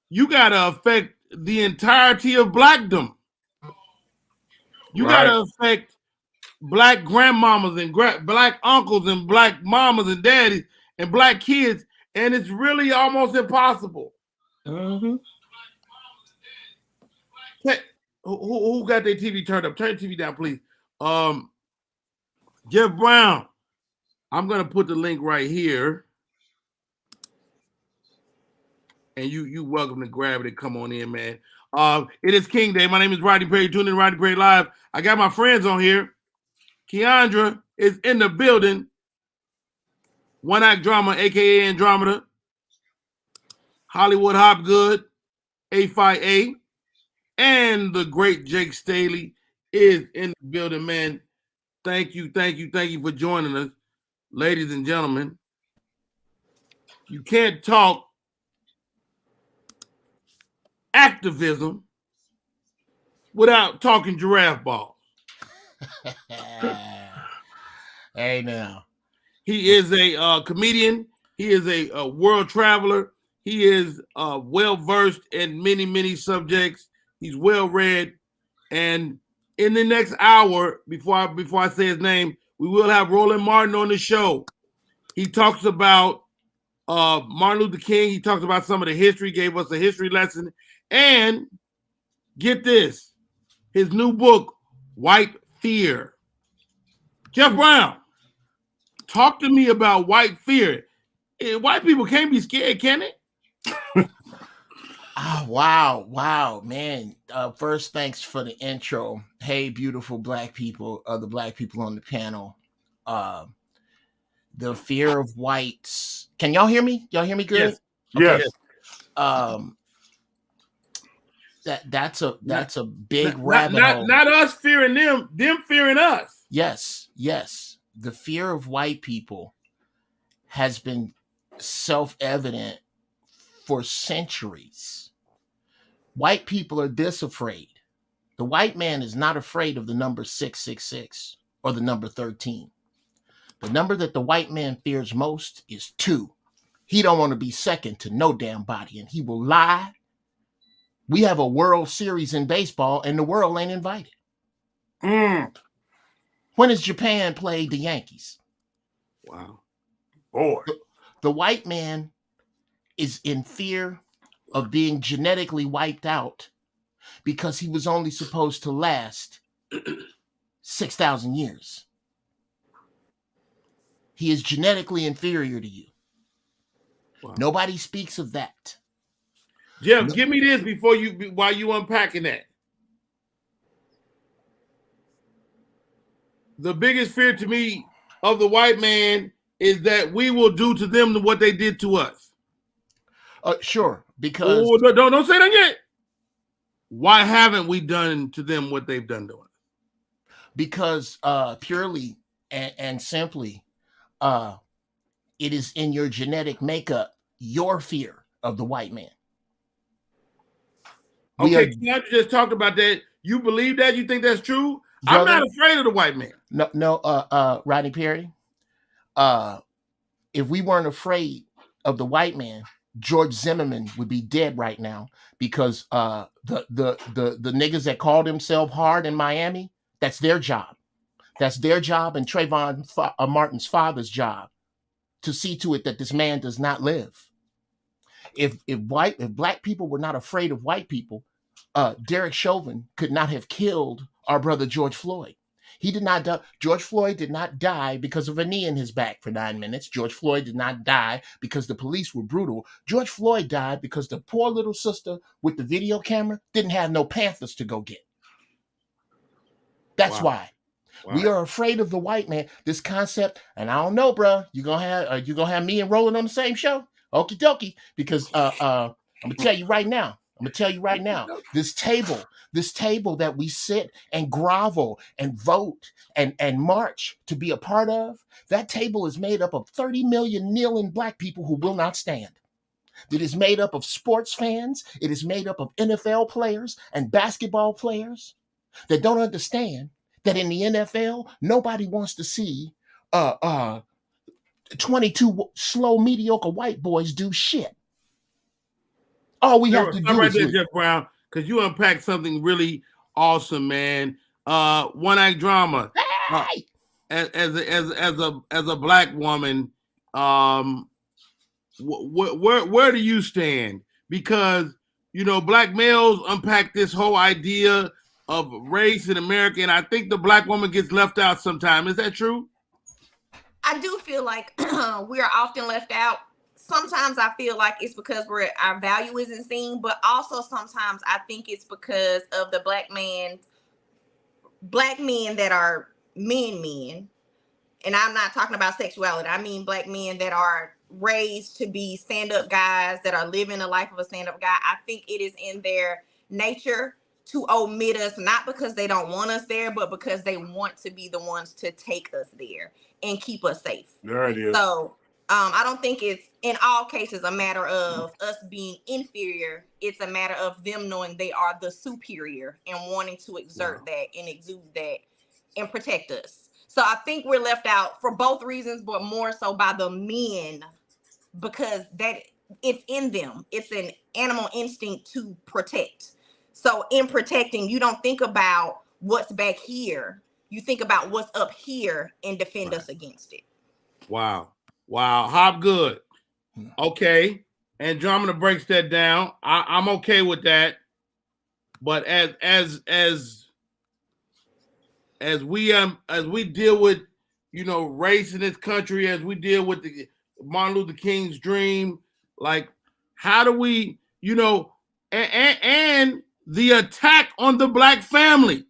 you gotta affect the entirety of blackdom. You gotta affect black grandmamas and black uncles and black mamas and daddies and black kids, and it's really almost impossible. Mm-hmm. Who got their TV turned up? Turn your TV down, please. Jeff Brown. I'm gonna put the link right here, and you welcome to grab it and come on in, man. It is King Day. My name is Rodney Perry. Tune in to Rodney Perry Live. I got my friends on here. Keandra is in the building. One Act Drama, aka Andromeda. Hollywood Hopgood, A5A, and the great Jake Staley is in the building, man. Thank you for joining us, ladies and gentlemen. You can't talk activism without talking giraffe balls. Hey, now. He is a comedian. He is a world traveler. He is well-versed in many, many subjects. He's well-read. And in the next hour, before I say his name, we will have Roland Martin on the show. He talks about Martin Luther King. He talks about some of the history, gave us a history lesson. And get this, his new book, White Fear. Jeff Brown, talk to me about white fear. White people can't be scared, can they? Oh, wow, man. First, thanks for the intro. Hey, beautiful black people, other black people on the panel. The fear of whites. Can y'all hear me? Y'all hear me good? Yes. Okay. Yes. That's a big rabbit hole. Not us fearing them fearing us. Yes. The fear of white people has been self-evident for centuries. White people are this afraid. The white man is not afraid of the number 666 or the number 13. The number that the white man fears most is 2. He don't want to be second to no damn body, and he will lie. We have a World Series in baseball, and the world ain't invited. When has Japan played the Yankees? Wow. Boy. The white man is in fear of being genetically wiped out because he was only supposed to last 6,000 years. He is genetically inferior to you. Wow. Nobody speaks of that. Jeff, give me this while you unpacking that. The biggest fear to me of the white man is that we will do to them what they did to us. Sure, because don't say that yet. Why haven't we done to them what they've done to us? Because purely and simply, it is in your genetic makeup, your fear of the white man. Okay, you just talked about that. You believe that? You think that's true? Brother, I'm not afraid of the white man. No, Rodney Perry. If we weren't afraid of the white man, George Zimmerman would be dead right now because the niggas that called themselves hard in Miami, that's their job. That's their job and Trayvon Martin's father's job to see to it that this man does not live. If black people were not afraid of white people, Derek Chauvin could not have killed our brother George Floyd. He did not die. George Floyd did not die because of a knee in his back for 9 minutes. George Floyd did not die because the police were brutal. George Floyd died because the poor little sister with the video camera didn't have no Panthers to go get. That's why. We are afraid of the white man. This concept, and I don't know, bro. You gonna have me and Roland on the same show? Okie dokie. Because I'm gonna tell you right now. This table that we sit and grovel and vote and march to be a part of, that table is made up of 30 million kneeling black people who will not stand. It is made up of sports fans. It is made up of NFL players and basketball players that don't understand that in the NFL, nobody wants to see 22 slow, mediocre white boys do shit. All we have to Stop do right is there, leave. Jeff Brown, because you unpacked something really awesome, man. One act drama. Hey! As a black woman, where do you stand? Because black males unpack this whole idea of race in America, and I think the black woman gets left out sometimes. Is that true? I do feel like we are often left out. Sometimes I feel like it's because our value isn't seen, but also sometimes I think it's because of the black men that are men. And I'm not talking about sexuality. I mean black men that are raised to be stand-up guys, that are living the life of a stand-up guy. I think it is in their nature to omit us, not because they don't want us there, but because they want to be the ones to take us there and keep us safe. There it is. So I don't think it's in all cases a matter of us being inferior. It's a matter of them knowing they are the superior and wanting to exert that and exude that and protect us. So I think we're left out for both reasons, but more so by the men, because that it's in them. It's an animal instinct to protect. So in protecting, you don't think about what's back here. You think about what's up here and defend us against it. Wow. Hobgood. Okay. Andromeda breaks that down. I'm okay with that. But as we deal with race in this country, as we deal with the Martin Luther King's dream, like how do we and the attack on the black family.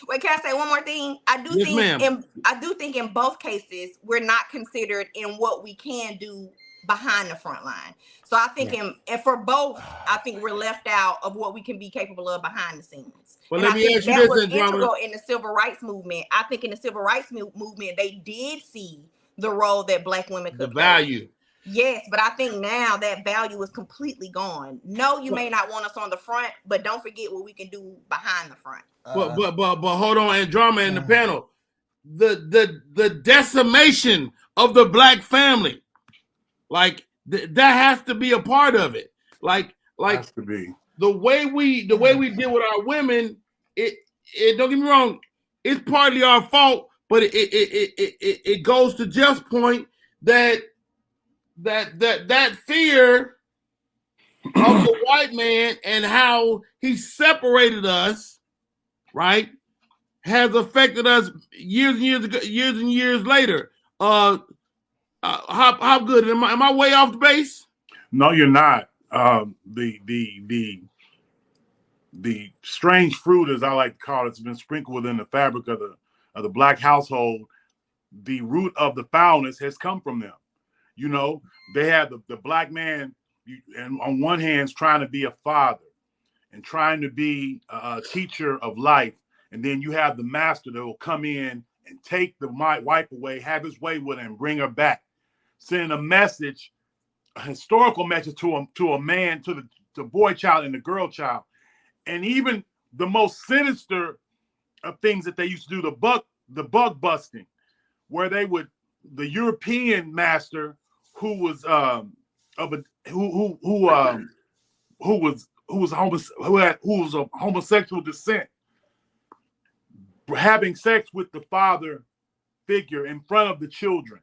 Wait, can I say one more thing? I do think in both cases we're not considered in what we can do behind the front line. So I think and for both, I think we're left out of what we can be capable of behind the scenes. But and let I me think ask you that this, was Andromeda. integral in the civil rights movement. I think in the civil rights movement, they did see the role that black women could play. Value. Yes, but I think now that value is completely gone. No, you may not want us on the front, but don't forget what we can do behind the front. But hold on, Andromeda in the panel. The decimation of the black family, like that has to be a part of it. Like has to be. the way we deal with our women. It don't get me wrong, it's partly our fault, but it goes to Jeff's point that fear of the white man and how he separated us, right, has affected us years and years later. How good am I way off the base? No, you're not. The strange fruit, as I like to call it, has been sprinkled within the fabric of the black household. The root of the foulness has come from them. They have the black man, and on one hand, trying to be a father and trying to be a teacher of life. And then you have the master that will come in and take the wife away, have his way with her, and bring her back, sending a message, a historical message to a man, to the boy child and the girl child. And even the most sinister of things that they used to do, the bug busting, where the European master who was of homosexual descent, having sex with the father figure in front of the children.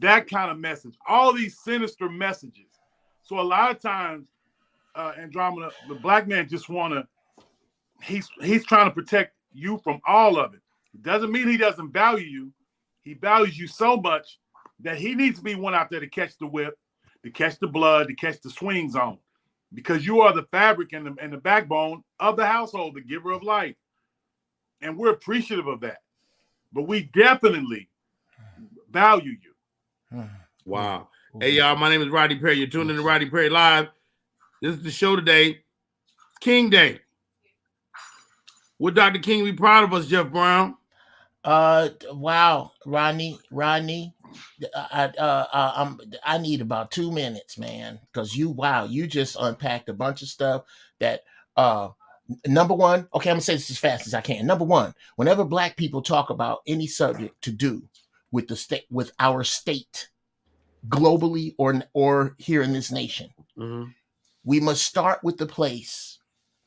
That kind of message. All these sinister messages. So a lot of times, Andromeda, the black man just he's trying to protect you from all of it. It doesn't mean he doesn't value you. He values you so much that he needs to be one out there to catch the whip, to catch the blood, to catch the swing zone. Because you are the fabric and the backbone of the household, the giver of life. And we're appreciative of that. But we definitely value you. Wow. Hey, y'all, my name is Rodney Perry. You're tuned in to Rodney Perry Live. This is the show today. King Day. Would Dr. King be proud of us, Jeff Brown? Wow, Rodney, I need about 2 minutes, man, because you just unpacked a bunch of stuff that number one, okay, I'm gonna say this as fast as I can. Number one, whenever black people talk about any subject to do with the state, with our state, globally or here in this nation, we must start with the place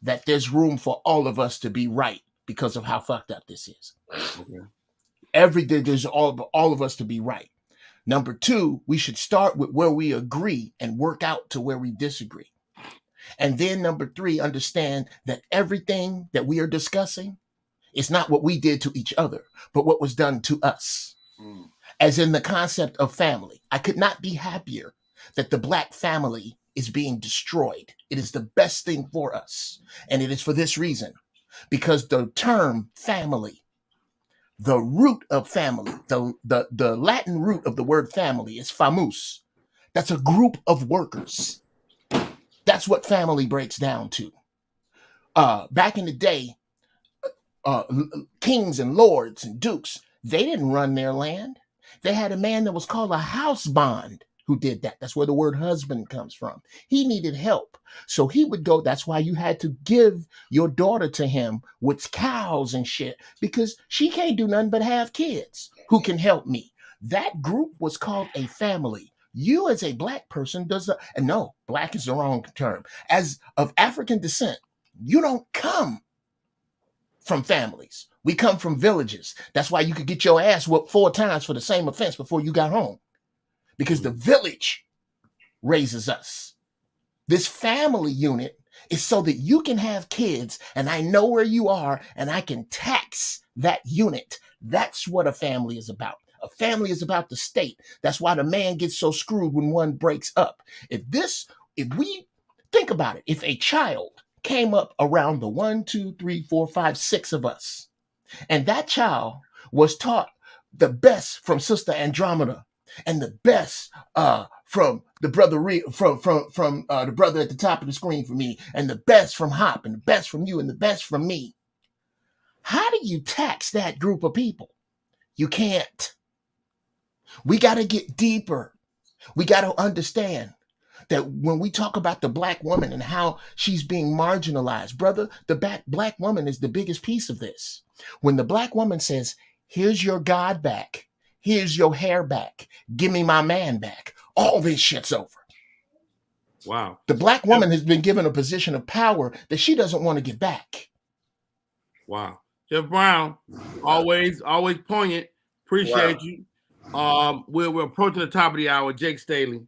that there's room for all of us to be right because of how fucked up this is. Everything, there's all of us to be right. Number two, we should start with where we agree and work out to where we disagree. And then number three, understand that everything that we are discussing is not what we did to each other, but what was done to us. As in the concept of family. I could not be happier that the black family is being destroyed. It is the best thing for us. And it is for this reason, because the term family, the root of family, the Latin root of the word family is famus. That's a group of workers. That's what family breaks down to. Back in the day, kings and lords and dukes, they didn't run their land. They had a man that was called a house bond who did that. That's where the word husband comes from. He needed help. So he would go, that's why you had to give your daughter to him with cows and shit, because she can't do nothing but have kids who can help me. That group was called a family. You as a black person and no, black is the wrong term. As of African descent, you don't come from families. We come from villages. That's why you could get your ass whooped 4 times for the same offense before you got home. Because the village raises us. This family unit is so that you can have kids and I know where you are and I can tax that unit. That's what a family is about. A family is about the state. That's why the man gets so screwed when one breaks up. If we think about it, if a child came up around the 1, 2, 3, 4, 5, 6 of us, and that child was taught the best from Sister Andromeda and the best from the brother from the brother at the top of the screen for me, and the best from Hop, and the best from you, and the best from me. How do you tax that group of people? You can't. We got to get deeper. We got to understand that when we talk about the black woman and how she's being marginalized, brother, the black woman is the biggest piece of this. When the black woman says, here's your God back, here's your hair back, give me my man back, all this shit's over. Wow. The black woman has been given a position of power that she doesn't want to give back. Wow. Jeff Brown, always poignant. Appreciate you. We're approaching the top of the hour. Jake Staley.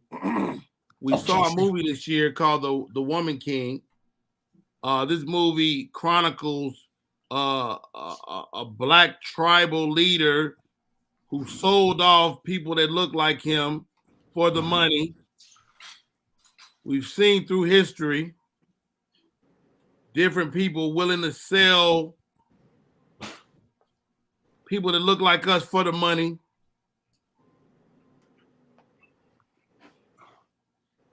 We saw a movie this year called The Woman King. This movie chronicles a black tribal leader who sold off people that look like him for the money. We've seen through history different people willing to sell people that look like us for the money.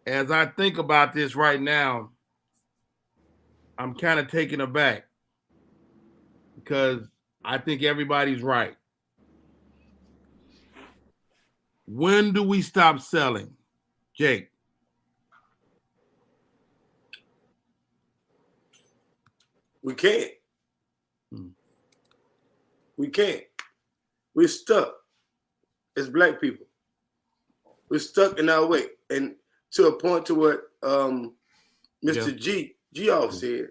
As I think about this right now, I'm kind of taken aback because I think everybody's right. When do we stop selling? Jake. We can't. We can't. We're stuck as black people. We're stuck in our way. And to a point to what Mr. G-Off said,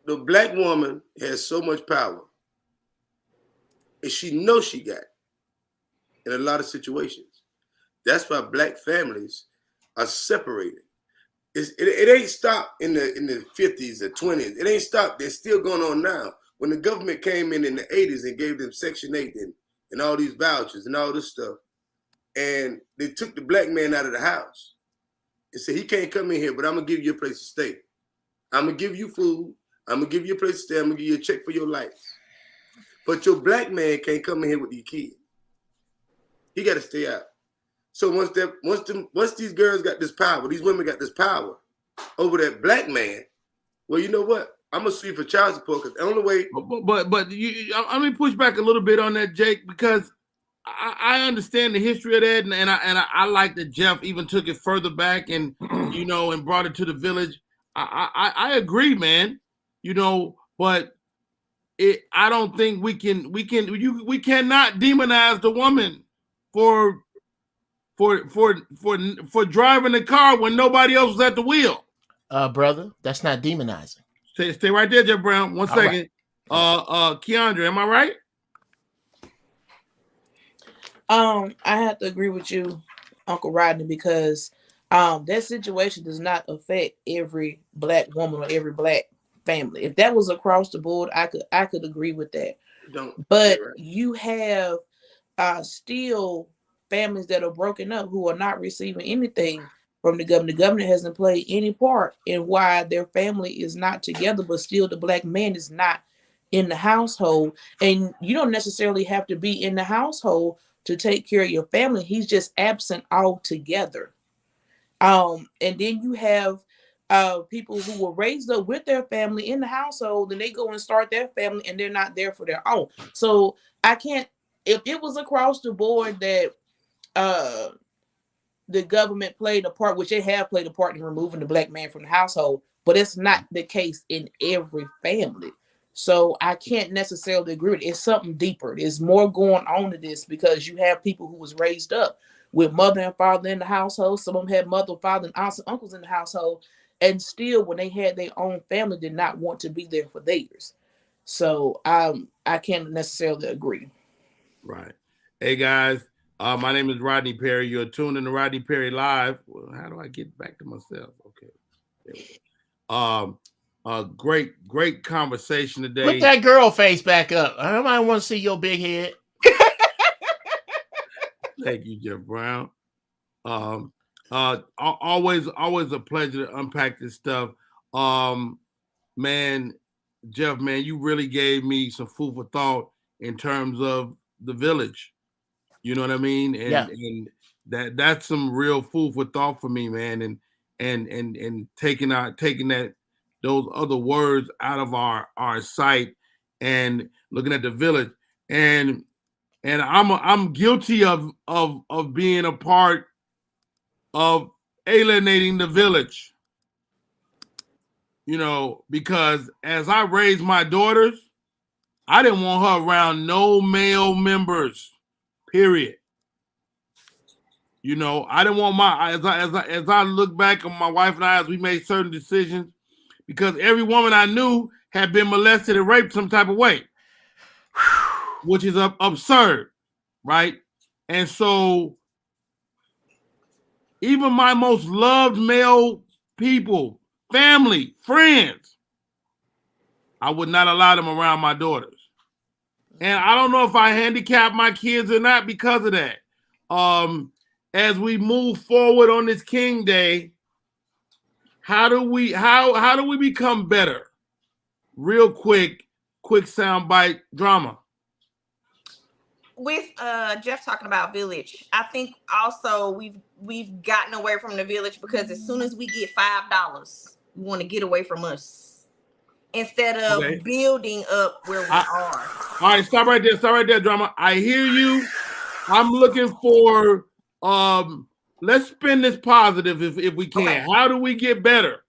the black woman has so much power. And she knows she got it in a lot of situations. That's why black families are separated. It ain't stopped in the 50s or 20s. It ain't stopped. It's still going on now. When the government came in the 80s and gave them Section 8 and all these vouchers and all this stuff, and they took the black man out of the house and said, he can't come in here, but I'm going to give you a place to stay. I'm going to give you food. I'm going to give you a place to stay. I'm going to give you a check for your life. But your black man can't come in here with your kid. He got to stay out. So once these girls got this power, these women got this power over that black man. Well, you know what? I'm gonna sue you for child support because the only way. But let me push back a little bit on that, Jake, because I understand the history of that, and I like that Jeff even took it further back and and brought it to the village. I agree, man. But I don't think we cannot demonize the woman for driving the car when nobody else was at the wheel. Brother, that's not demonizing. Stay right there, Jeff Brown. One second. Right. Keandra, am I right? I have to agree with you, Uncle Rodney, because that situation does not affect every black woman or every black family. If that was across the board, I could agree with that. But you have still families that are broken up who are not receiving anything from the government. The government hasn't played any part in why their family is not together, but still the black man is not in the household. And you don't necessarily have to be in the household to take care of your family. He's just absent altogether. And then you have people who were raised up with their family in the household, and they go and start their family and they're not there for their own. So I can't, if it was across the board that the government played a part, which they have played a part in removing the black man from the household, but it's not the case in every family. So I can't necessarily agree with it. It's something deeper. There's more going on to this because you have people who was raised up with mother and father in the household. Some of them had mother, father, and aunts and uncles in the household. And still, when they had their own family, did not want to be there for theirs. So I can't necessarily agree. Right. Hey, guys. My name is Rodney Perry. You're tuned in to Rodney Perry Live. Well, how do I get back to myself? Okay. There we go. Great conversation today. Put that girl face back up. I don't want to see your big head. Thank you, Jeff Brown. Always a pleasure to unpack this stuff. Man, Jeff, man, you really gave me some food for thought in terms of the village. You know what I mean? And that's some real food for thought for me, man. And taking those other words out of our sight and looking at the village. And I'm guilty of being a part of alienating the village. Because as I raised my daughters, I didn't want her around no male members. Period. I didn't want as I look back on my wife and I as we made certain decisions, because every woman I knew had been molested and raped some type of way, which is absurd, right? And so even my most loved male people, family, friends, I would not allow them around my daughters. And I don't know if I handicap my kids or not because of that. As we move forward on this King Day, how do we become better? Real quick soundbite drama. With Jeff talking about village, I think also we've gotten away from the village because as soon as we get $5, we want to get away from us instead of building up where we are. All right, stop right there, drama. I hear you. I'm looking for let's spin this positive if we can. Okay. How do we get better?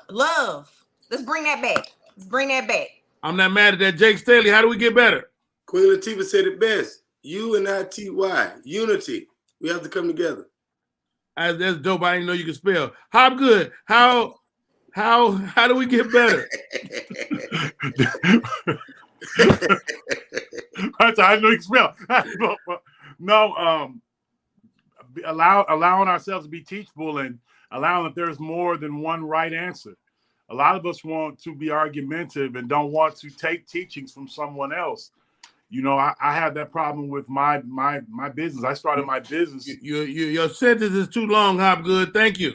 Love. Let's bring that back. I'm not mad at that. Jake Staley, how do we get better? Queen Latifah said it best. UNITY. Unity. We have to come together. That's dope. I didn't know you could spell. Hobgood, how do we get better? I know you can spell. No, allowing ourselves to be teachable and allowing that there's more than one right answer. A lot of us want to be argumentative and don't want to take teachings from someone else. I had that problem with my business. I started my business. Your sentence is too long, Hobgood. Thank you.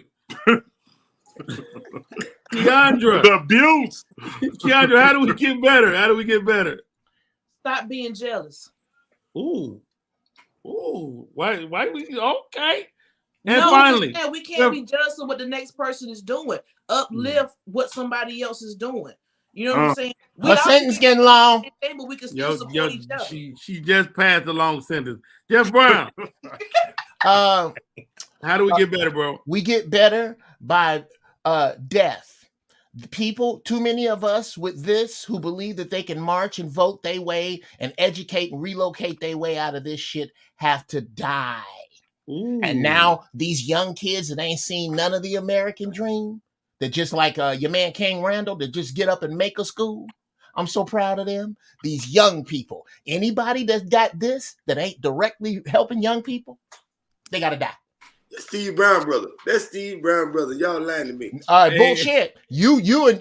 Keandra. The abuse. Keandra, how do we get better? Stop being jealous. Ooh. Ooh, why we okay? And No, finally, we can't be jealous of what the next person is doing. Uplift what somebody else is doing. You know what I'm saying? We Her all sentence getting long. but we can still support each other. She just passed a long sentence. Jeff Brown. How do we get better, bro? We get better by death. People, too many of us with this who believe that they can march and vote their way and educate and relocate their way out of this shit have to die. Ooh. And now these young kids that ain't seen none of the American dream, that just like your man King Randall, that just get up and make a school. I'm so proud of them. These young people, anybody that's got this that ain't directly helping young people, they gotta die. That's Steve Brown brother. That's Steve Brown brother. Y'all lying to me. Bullshit. You and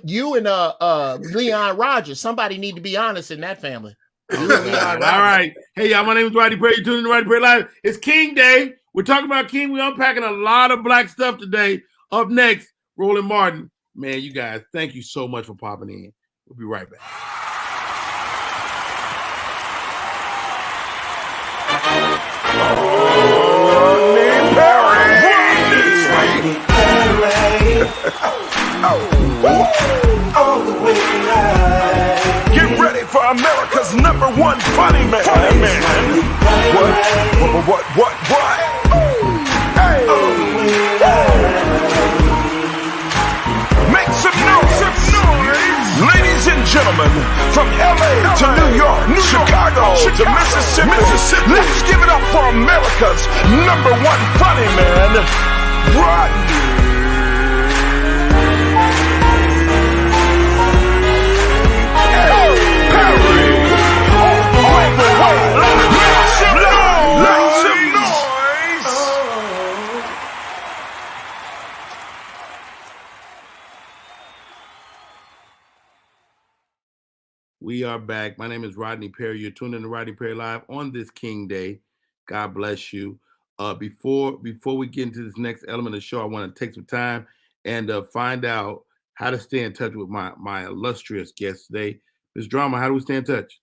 Leon Rogers. Somebody need to be honest in that family. All right. Hey, y'all, my name is Rodney Perry. You're tuning in to Rodney Perry Live. It's King Day. We're talking about King. We're unpacking a lot of black stuff today. Up next, Roland Martin. Man, you guys, thank you so much for popping in. We'll be right back. Get ready for America's #1 funny man. What? Hey. Make some noise. Ladies and gentlemen, from LA to New York, Chicago to Mississippi, let's give it up for America's #1 funny man, Rodney. We are back. My name is Rodney Perry. You're tuned in to Rodney Perry Live on this King Day. God bless you. Before we get into this next element of the show, I want to take some time and find out how to stay in touch with my illustrious guest today. Ms. Drama, how do we stay in touch?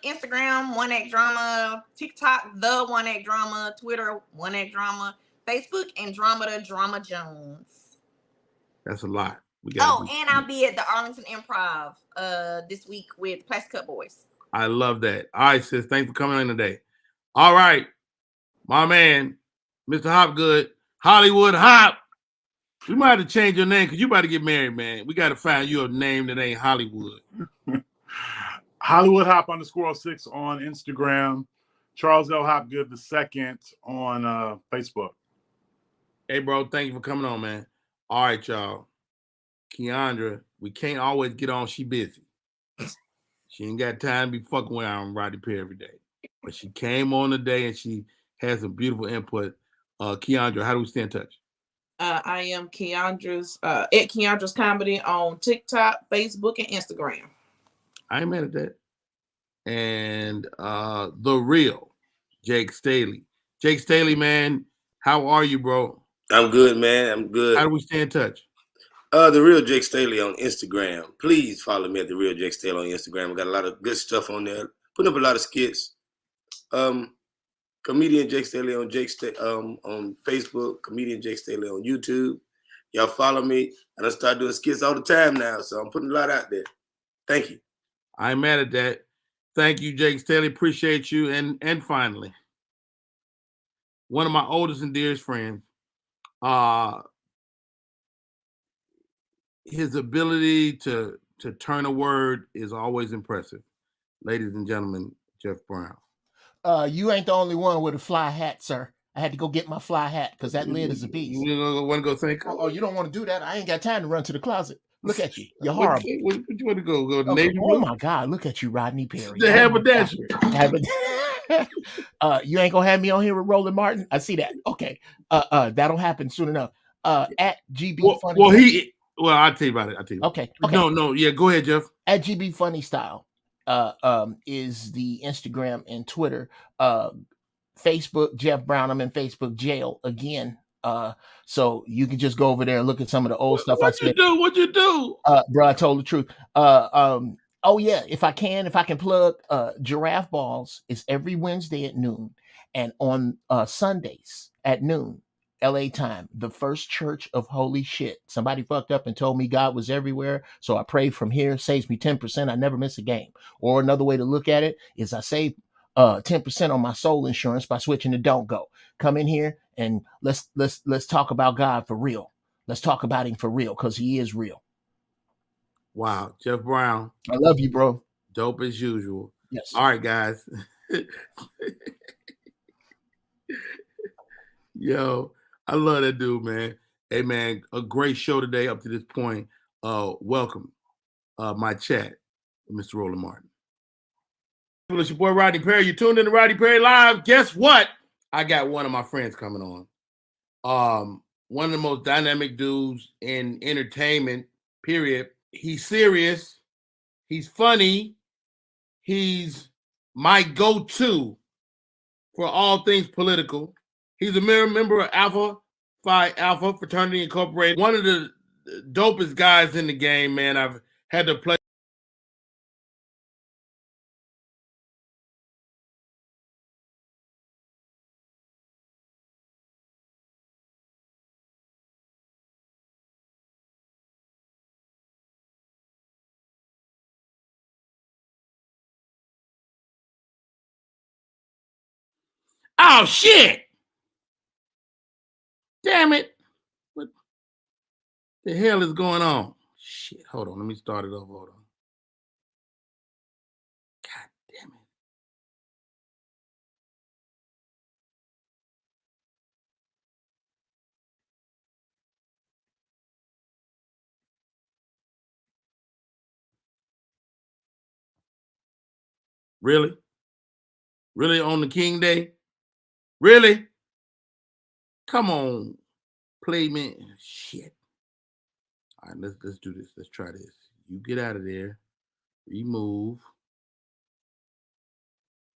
Instagram, 1Act Drama, TikTok, the 1Act Drama, Twitter, 1Act Drama, Facebook, and Drama Jones. That's a lot. And I'll be at the Arlington Improv this week with Plastic Cup Boys. I love that. All right, sis. Thanks for coming in today. All right. My man, Mr. Hopgood, Hollywood Hop. We might have to change your name because you about to get married, man. We got to find you a name that ain't Hollywood. Hollywood Hop _6 on Instagram. Charles L. Hopgood II on Facebook. Hey, bro, thank you for coming on, man. All right, y'all. Keandra, we can't always get on. She busy. She ain't got time to be fucking with on Rodney Perry every day. But she came on today and she has some beautiful input. Keandra, how do we stay in touch? I am Keandra's at Keandra's Comedy on TikTok, Facebook, and Instagram. I ain't mad at that. And the real Jake Staley. Jake Staley, man, how are you, bro? I'm good, man. I'm good. How do we stay in touch? The real Jake Staley on Instagram. Please follow me at the real Jake Staley on Instagram. I got a lot of good stuff on there. Putting up a lot of skits. Comedian Jake Staley on on Facebook. Comedian Jake Staley on YouTube. Y'all follow me, and I start doing skits all the time now. So I'm putting a lot out there. Thank you. I ain't mad at that. Thank you, Jake Staley. Appreciate you. And finally, one of my oldest and dearest friends. His ability to turn a word is always impressive. Ladies and gentlemen, Jeff Brown. You ain't the only one with a fly hat, sir. I had to go get my fly hat because that lid is a beast. You want to go think? Oh, you don't want to do that? I ain't got time to run to the closet. Look at you. You're horrible. What you want to go? Go to okay. Navy? Oh my God! Look at you, Rodney Perry. The haberdasher. You ain't gonna have me on here with Roland Martin. I see that. Okay. That'll happen soon enough. At GB Funny. I'll tell you about it. Okay. No. Yeah, go ahead, Jeff. At GB Funny Style is the Instagram and Twitter. Facebook, Jeff Brown. I'm in Facebook jail again. So you can just go over there and look at some of the old stuff. What you do? Bro, I told the truth. Oh yeah, if I can plug Giraffe Balls is every Wednesday at noon, and on Sundays at noon, LA time, the First Church of Holy Shit. Somebody fucked up and told me God was everywhere, so I pray from here, saves me 10%. I never miss a game. Or another way to look at it is I save 10% on my soul insurance by switching to Don't Go. Come in here and let's talk about God for real. Let's talk about him for real, because he is real. Wow, Jeff Brown. I love you, bro. Dope as usual. Yes. All right, guys. Yo, I love that dude, man. Hey, man, a great show today up to this point. Welcome, my chat, Mr. Roland Martin. It's your boy Rodney Perry. You tuned in to Rodney Perry Live. Guess what? I got one of my friends coming on. One of the most dynamic dudes in entertainment, period. He's serious. He's funny. He's my go-to for all things political. He's a member of Alpha Phi Alpha Fraternity Incorporated. One of the dopest guys in the game, man. I've had the pleasure. Oh, shit! Damn it. What the hell is going on? Shit, hold on. Let me start it over. Hold on. God damn it. Really? Really on the King Day? Really? Come on, play man. Shit. All right, let's do this. Let's try this. You get out of there. Remove.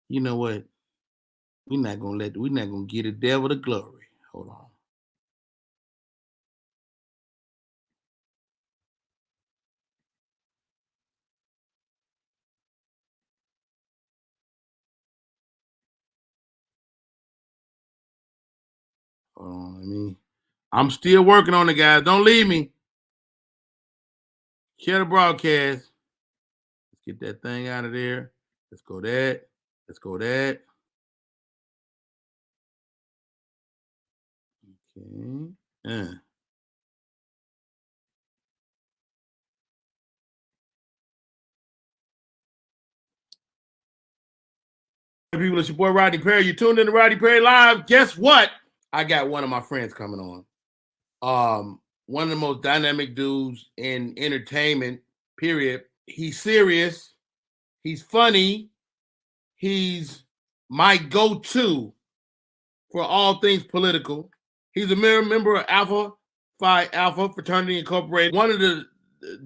You know what? We're not gonna get the devil the glory. Hold on. Hold on. I'm still working on it, guys. Don't leave me. Share the broadcast. Let's get that thing out of there. Let's go that. Let's go that. Okay. People, it's your boy Rodney Perry. You tuned in to Rodney Perry Live. Guess what? I got one of my friends coming on. One of the most dynamic dudes in entertainment, period. He's serious. He's funny. He's my go-to for all things political. He's a member of Alpha Phi Alpha Fraternity Incorporated. One of the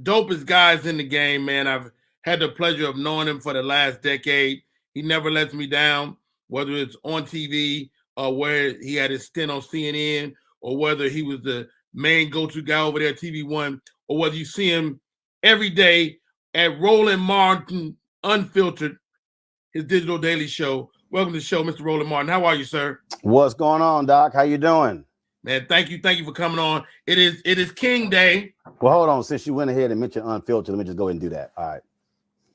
dopest guys in the game, man. I've had the pleasure of knowing him for the last decade. He never lets me down, whether it's on TV or where he had his stint on CNN, or whether he was the main go-to guy over there at TV1, or whether you see him every day at Roland Martin Unfiltered, his digital daily show. Welcome to the show, Mr. Roland Martin. How are you, sir? What's going on, Doc? How you doing? Man, thank you for coming on. It is King Day. Well, hold on. Since you went ahead and mentioned Unfiltered, let me just go ahead and do that. All right.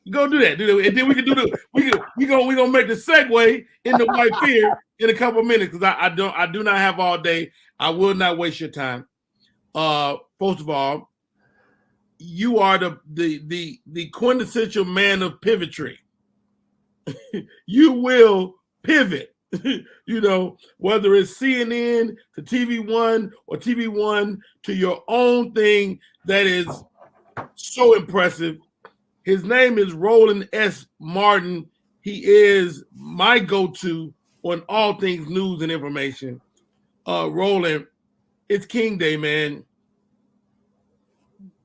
You go do that. And then we can do we gonna make the segue into White Fear in a couple of minutes, because I do not have all day. I will not waste your time. First of all, you are the quintessential man of pivotry. You will pivot, you know, whether it's CNN to TV1 or TV1 to your own thing. That is so impressive. His name is Roland S. Martin. He is my go-to on all things news and information. Roland, it's King Day, man.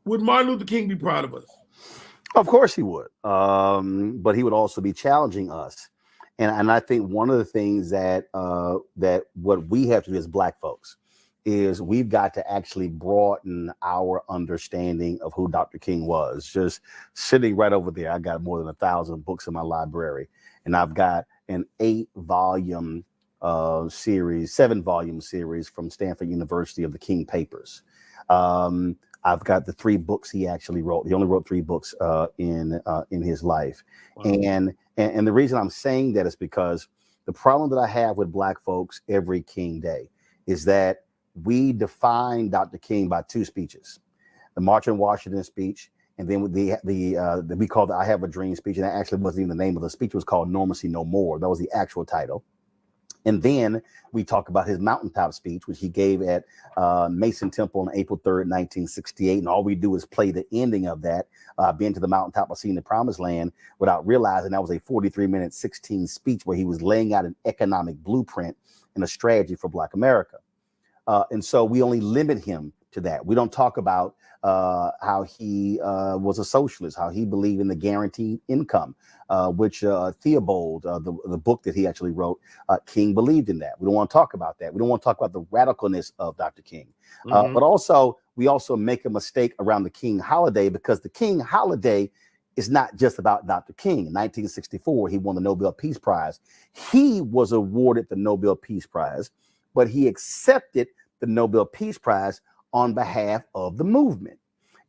Would Martin Luther King be proud of us? Of course he would. But he would also be challenging us. And I think one of the things that what we have to do as Black folks is we've got to actually broaden our understanding of who Dr. King was. Just sitting right over there, I got more than 1,000 books in my library, and I've got an 8-volume series, 7-volume series from Stanford University of the King Papers. I've got the 3 books he actually wrote. He only wrote 3 books in his life. Wow. And the reason I'm saying that is because the problem that I have with Black folks every King Day is that we define Dr. King by 2 speeches: the March on Washington speech, and then with the we call the I Have a Dream speech, and that actually wasn't even the name of the speech. It was called Normancy No More. That was the actual title. And then we talk about his mountaintop speech, which he gave at Mason Temple on April 3rd, 1968. And all we do is play the ending of that, been to the mountaintop of seeing the promised land, without realizing that was a 43-minute 16 speech where he was laying out an economic blueprint and a strategy for Black America. And so we only limit him to that. We don't talk about how he was a socialist, how he believed in the guaranteed income, which Theobald, the book that he actually wrote, King believed in that. We don't want to talk about that. We don't want to talk about the radicalness of Dr. King. But also, we also make a mistake around the King holiday, because the King holiday is not just about Dr. King. In 1964, he won the Nobel Peace Prize. He was awarded the Nobel Peace Prize, but he accepted the Nobel Peace Prize on behalf of the movement.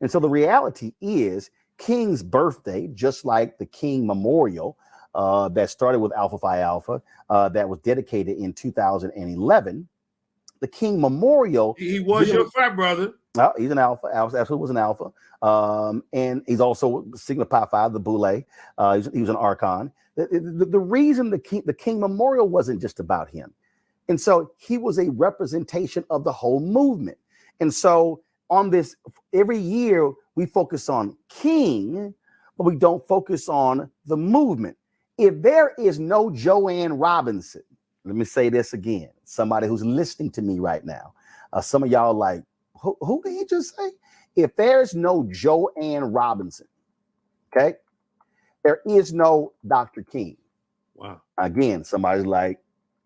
And so the reality is King's birthday, just like the King Memorial that started with Alpha Phi Alpha, that was dedicated in 2011, the King Memorial. He was your frat brother. He's an Alpha. Absolutely was an Alpha. And he's also Sigma Pi Phi, the Boule. He was an Archon. The reason the King Memorial wasn't just about him. And so he was a representation of the whole movement. And so on this, every year we focus on King, but we don't focus on the movement. If there is no Joanne Robinson, let me say this again, somebody who's listening to me right now, some of y'all like, who did he just say? If there's no Joanne Robinson, okay, there is no Dr. King. Wow. Again, somebody's like,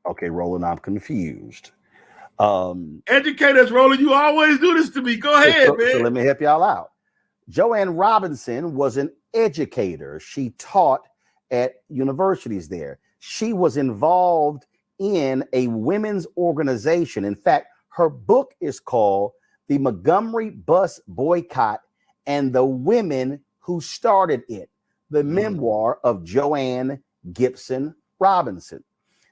okay, Roland, I'm confused. Educate us, Roland. You always do this to me. Go ahead, man. So let me help y'all out. Joanne Robinson was an educator. She taught at universities there. She was involved in a women's organization. In fact, her book is called The Montgomery Bus Boycott and the Women Who Started It, the memoir of Joanne Gibson Robinson.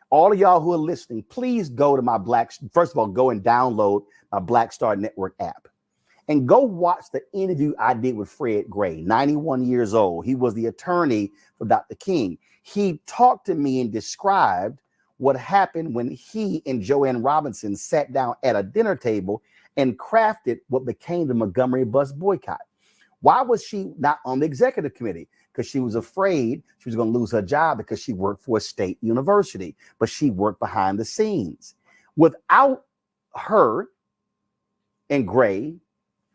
All of y'all who are listening, please go to first of all, go and download my Black Star Network app and go watch the interview I did with Fred Gray, 91 years old. He was the attorney for Dr. King. He talked to me and described what happened when he and Joanne Robinson sat down at a dinner table and crafted what became the Montgomery Bus Boycott. Why was she not on the executive committee? Because she was afraid she was going to lose her job because she worked for a state university, but she worked behind the scenes. Without her and Gray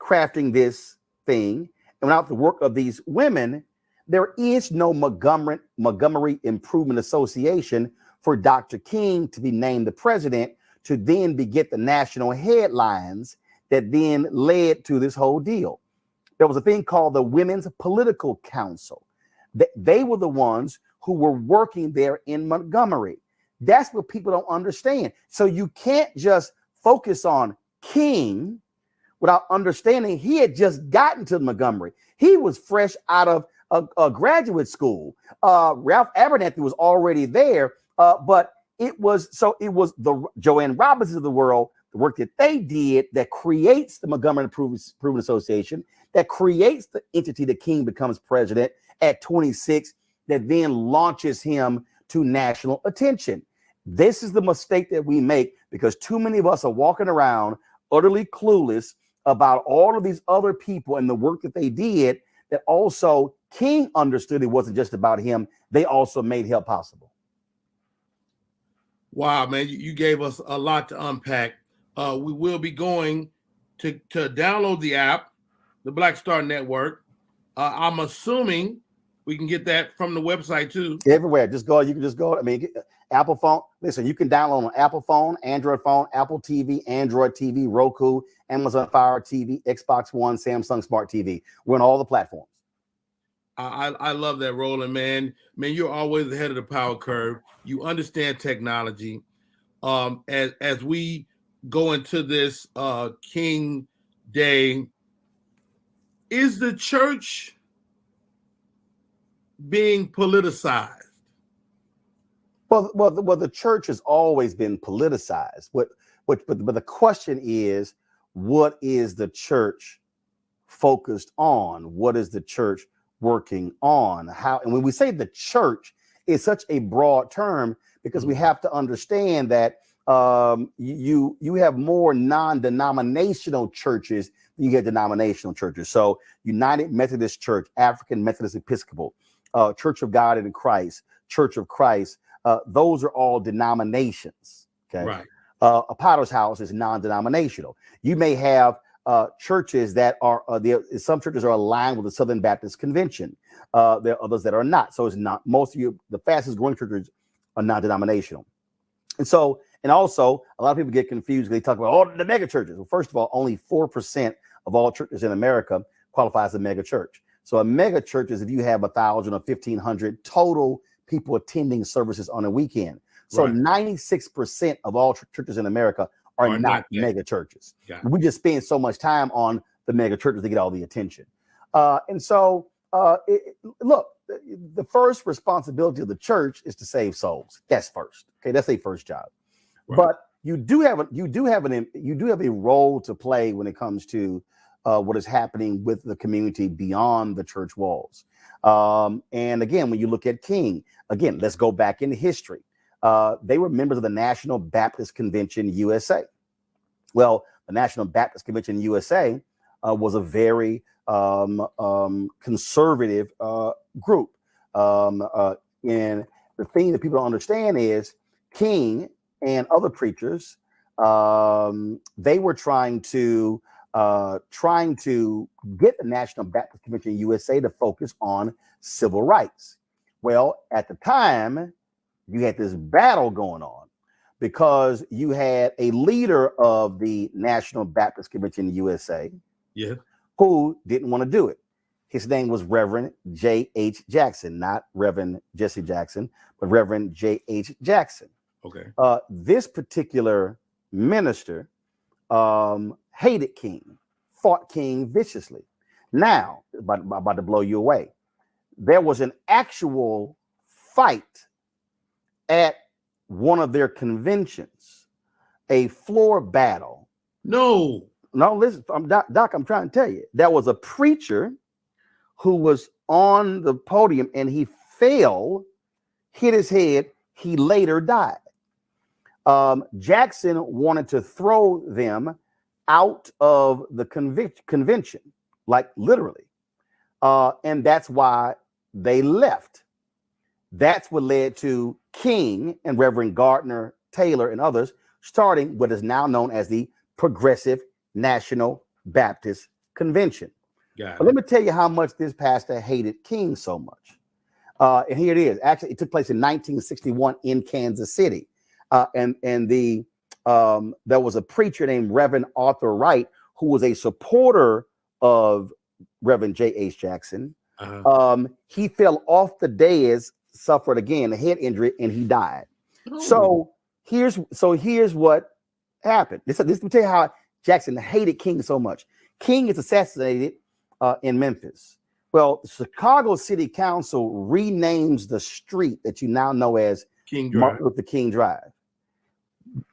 crafting this thing, and without the work of these women, there is no Montgomery Improvement Association for Dr. King to be named the president, to then beget the national headlines that then led to this whole deal. There was a thing called the Women's Political Council. They were the ones who were working there in Montgomery. That's what people don't understand. So you can't just focus on King without understanding he had just gotten to Montgomery. He was fresh out of a graduate school. Ralph Abernathy was already there, but it was the Joanne Robinson of the world, the work that they did that creates the Montgomery Improvement Association, that creates the entity that King becomes president at 26, that then launches him to national attention. This is the mistake that we make because too many of us are walking around utterly clueless about all of these other people and the work that they did, that also King understood it wasn't just about him. They also made help possible. Wow, man, you gave us a lot to unpack. We will be going to download the app, the Black Star Network. I'm assuming We can get that from the website too. Everywhere. Just go. You can just go. I mean, Apple phone. Listen, you can download on Apple phone, Android phone, Apple TV, Android TV, Roku, Amazon Fire TV, Xbox One, Samsung Smart TV. We're on all the platforms. I love that, Roland, man. Man, you're always ahead of the power curve. You understand technology. As we go into this King Day, is the church being politicized? Well, the church has always been politicized. But the question is, what is the church focused on? What is the church working on? How? And when we say the church, it's such a broad term because we have to understand that you have more non-denominational churches than you get denominational churches. So United Methodist Church, African Methodist Episcopal, Church of God in Christ, Church of Christ. Those are all denominations. Okay. Right. A Potter's House is non-denominational. You may have churches that are some churches are aligned with the Southern Baptist Convention. There are others that are not. So it's not most of the fastest growing churches are non-denominational. And also a lot of people get confused. They talk about the mega churches. Well, first of all, only 4% of all churches in America qualify as a mega church. So a mega church is if you have 1,000 or 1,500 total people attending services on a weekend. So 96% of all churches in America are not mega churches. We just spend so much time on the mega churches to get all the attention. Look, the first responsibility of the church is to save souls. That's first. Okay, that's a first job. Right. But you do have a role to play when it comes to what is happening with the community beyond the church walls. And again, when you look at King, again, let's go back into history. They were members of the National Baptist Convention USA. Well, the National Baptist Convention USA was a very conservative group. And the thing that people don't understand is King and other preachers, they were trying to get the National Baptist Convention USA to focus on civil rights. Well, at the time, you had this battle going on because you had a leader of the National Baptist Convention USA who didn't want to do it. His name was Reverend J.H. Jackson, not Reverend Jesse Jackson, but Reverend J.H. Jackson. Okay. This particular minister hated King, fought King viciously. Now, about to blow you away, there was an actual fight at one of their conventions, a floor battle. No, listen, Doc, I'm trying to tell you, there was a preacher who was on the podium and he fell, hit his head. He later died. Jackson wanted to throw them out of the convention, like literally. And that's why they left. That's what led to King and Reverend Gardner Taylor and others starting what is now known as the Progressive National Baptist Convention. But let me tell you how much this pastor hated King so much. And here it is. Actually, it took place in 1961 in Kansas City. And there was a preacher named Reverend Arthur Wright, who was a supporter of Reverend J.H. Jackson. He fell off the dais, suffered again a head injury, and he died. So here's what happened. This will tell you how Jackson hated King so much. King is assassinated in Memphis. Well, the Chicago City Council renames the street that you now know as Martin Luther King Drive.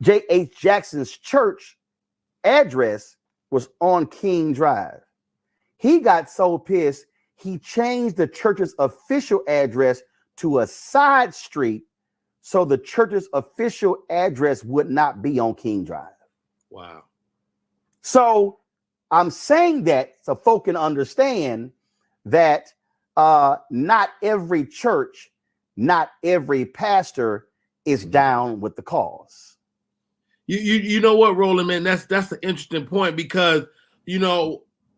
J.H. Jackson's church address was on King Drive. He got so pissed, he changed the church's official address to a side street so the church's official address would not be on King Drive. Wow. So I'm saying that so folk can understand that not every church, not every pastor is down with the cause. You know what, Roland, man, that's an interesting point because,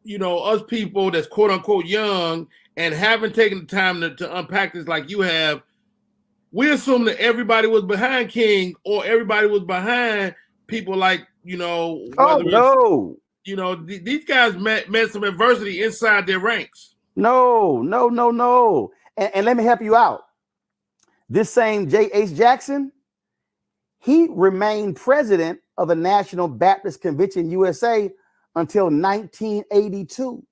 us people that's quote unquote young and haven't taken the time to unpack this like you have, we assume that everybody was behind King or everybody was behind people like, whether no. These guys met some adversity inside their ranks. No. And let me help you out. This same J.H. Jackson, he remained president of the National Baptist Convention USA until 1982.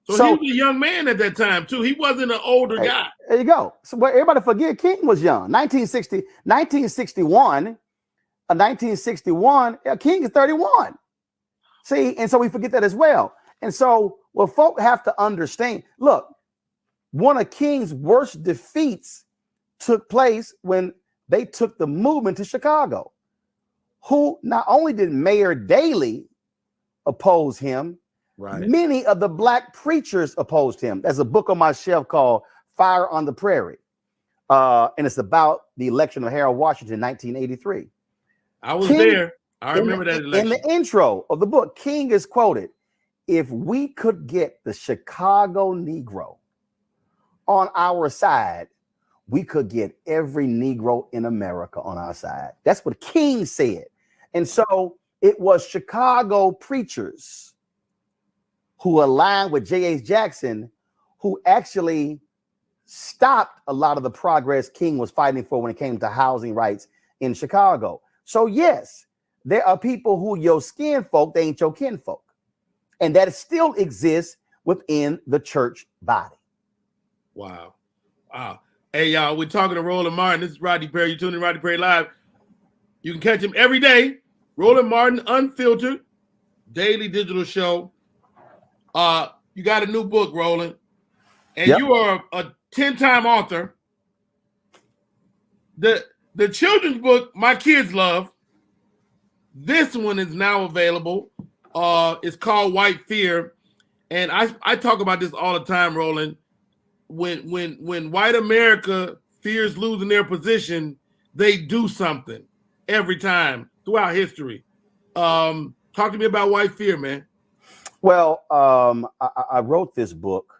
So he was a young man at that time too. He wasn't an older guy. There you go. So but everybody forget King was young. 1961, King is 31. See, and so we forget that as well. And so what folk have to understand, look, one of King's worst defeats took place when they took the movement to Chicago, who not only did Mayor Daley oppose him, right, many of the black preachers opposed him. There's a book on my shelf called Fire on the Prairie. And it's about the election of Harold Washington in 1983. I was there. I remember that election. In the intro of the book, King is quoted, "If we could get the Chicago Negro on our side, we could get every Negro in America on our side." That's what King said. And so it was Chicago preachers who aligned with J.H. Jackson who actually stopped a lot of the progress King was fighting for when it came to housing rights in Chicago. So yes, there are people who your skin folk, they ain't your kin folk. And that still exists within the church body. Wow. Hey, y'all, we're talking to Roland Martin. This is Rodney Perry. You're tuning in Rodney Perry Live. You can catch him every day. Roland Martin, Unfiltered, daily digital show. You got a new book, Roland. And you are a 10-time author. The children's book, my kids love. This one is now available. It's called White Fear. And I talk about this all the time, Roland. When white America fears losing their position, they do something every time throughout history. Talk to me about White Fear, man. Well, I wrote this book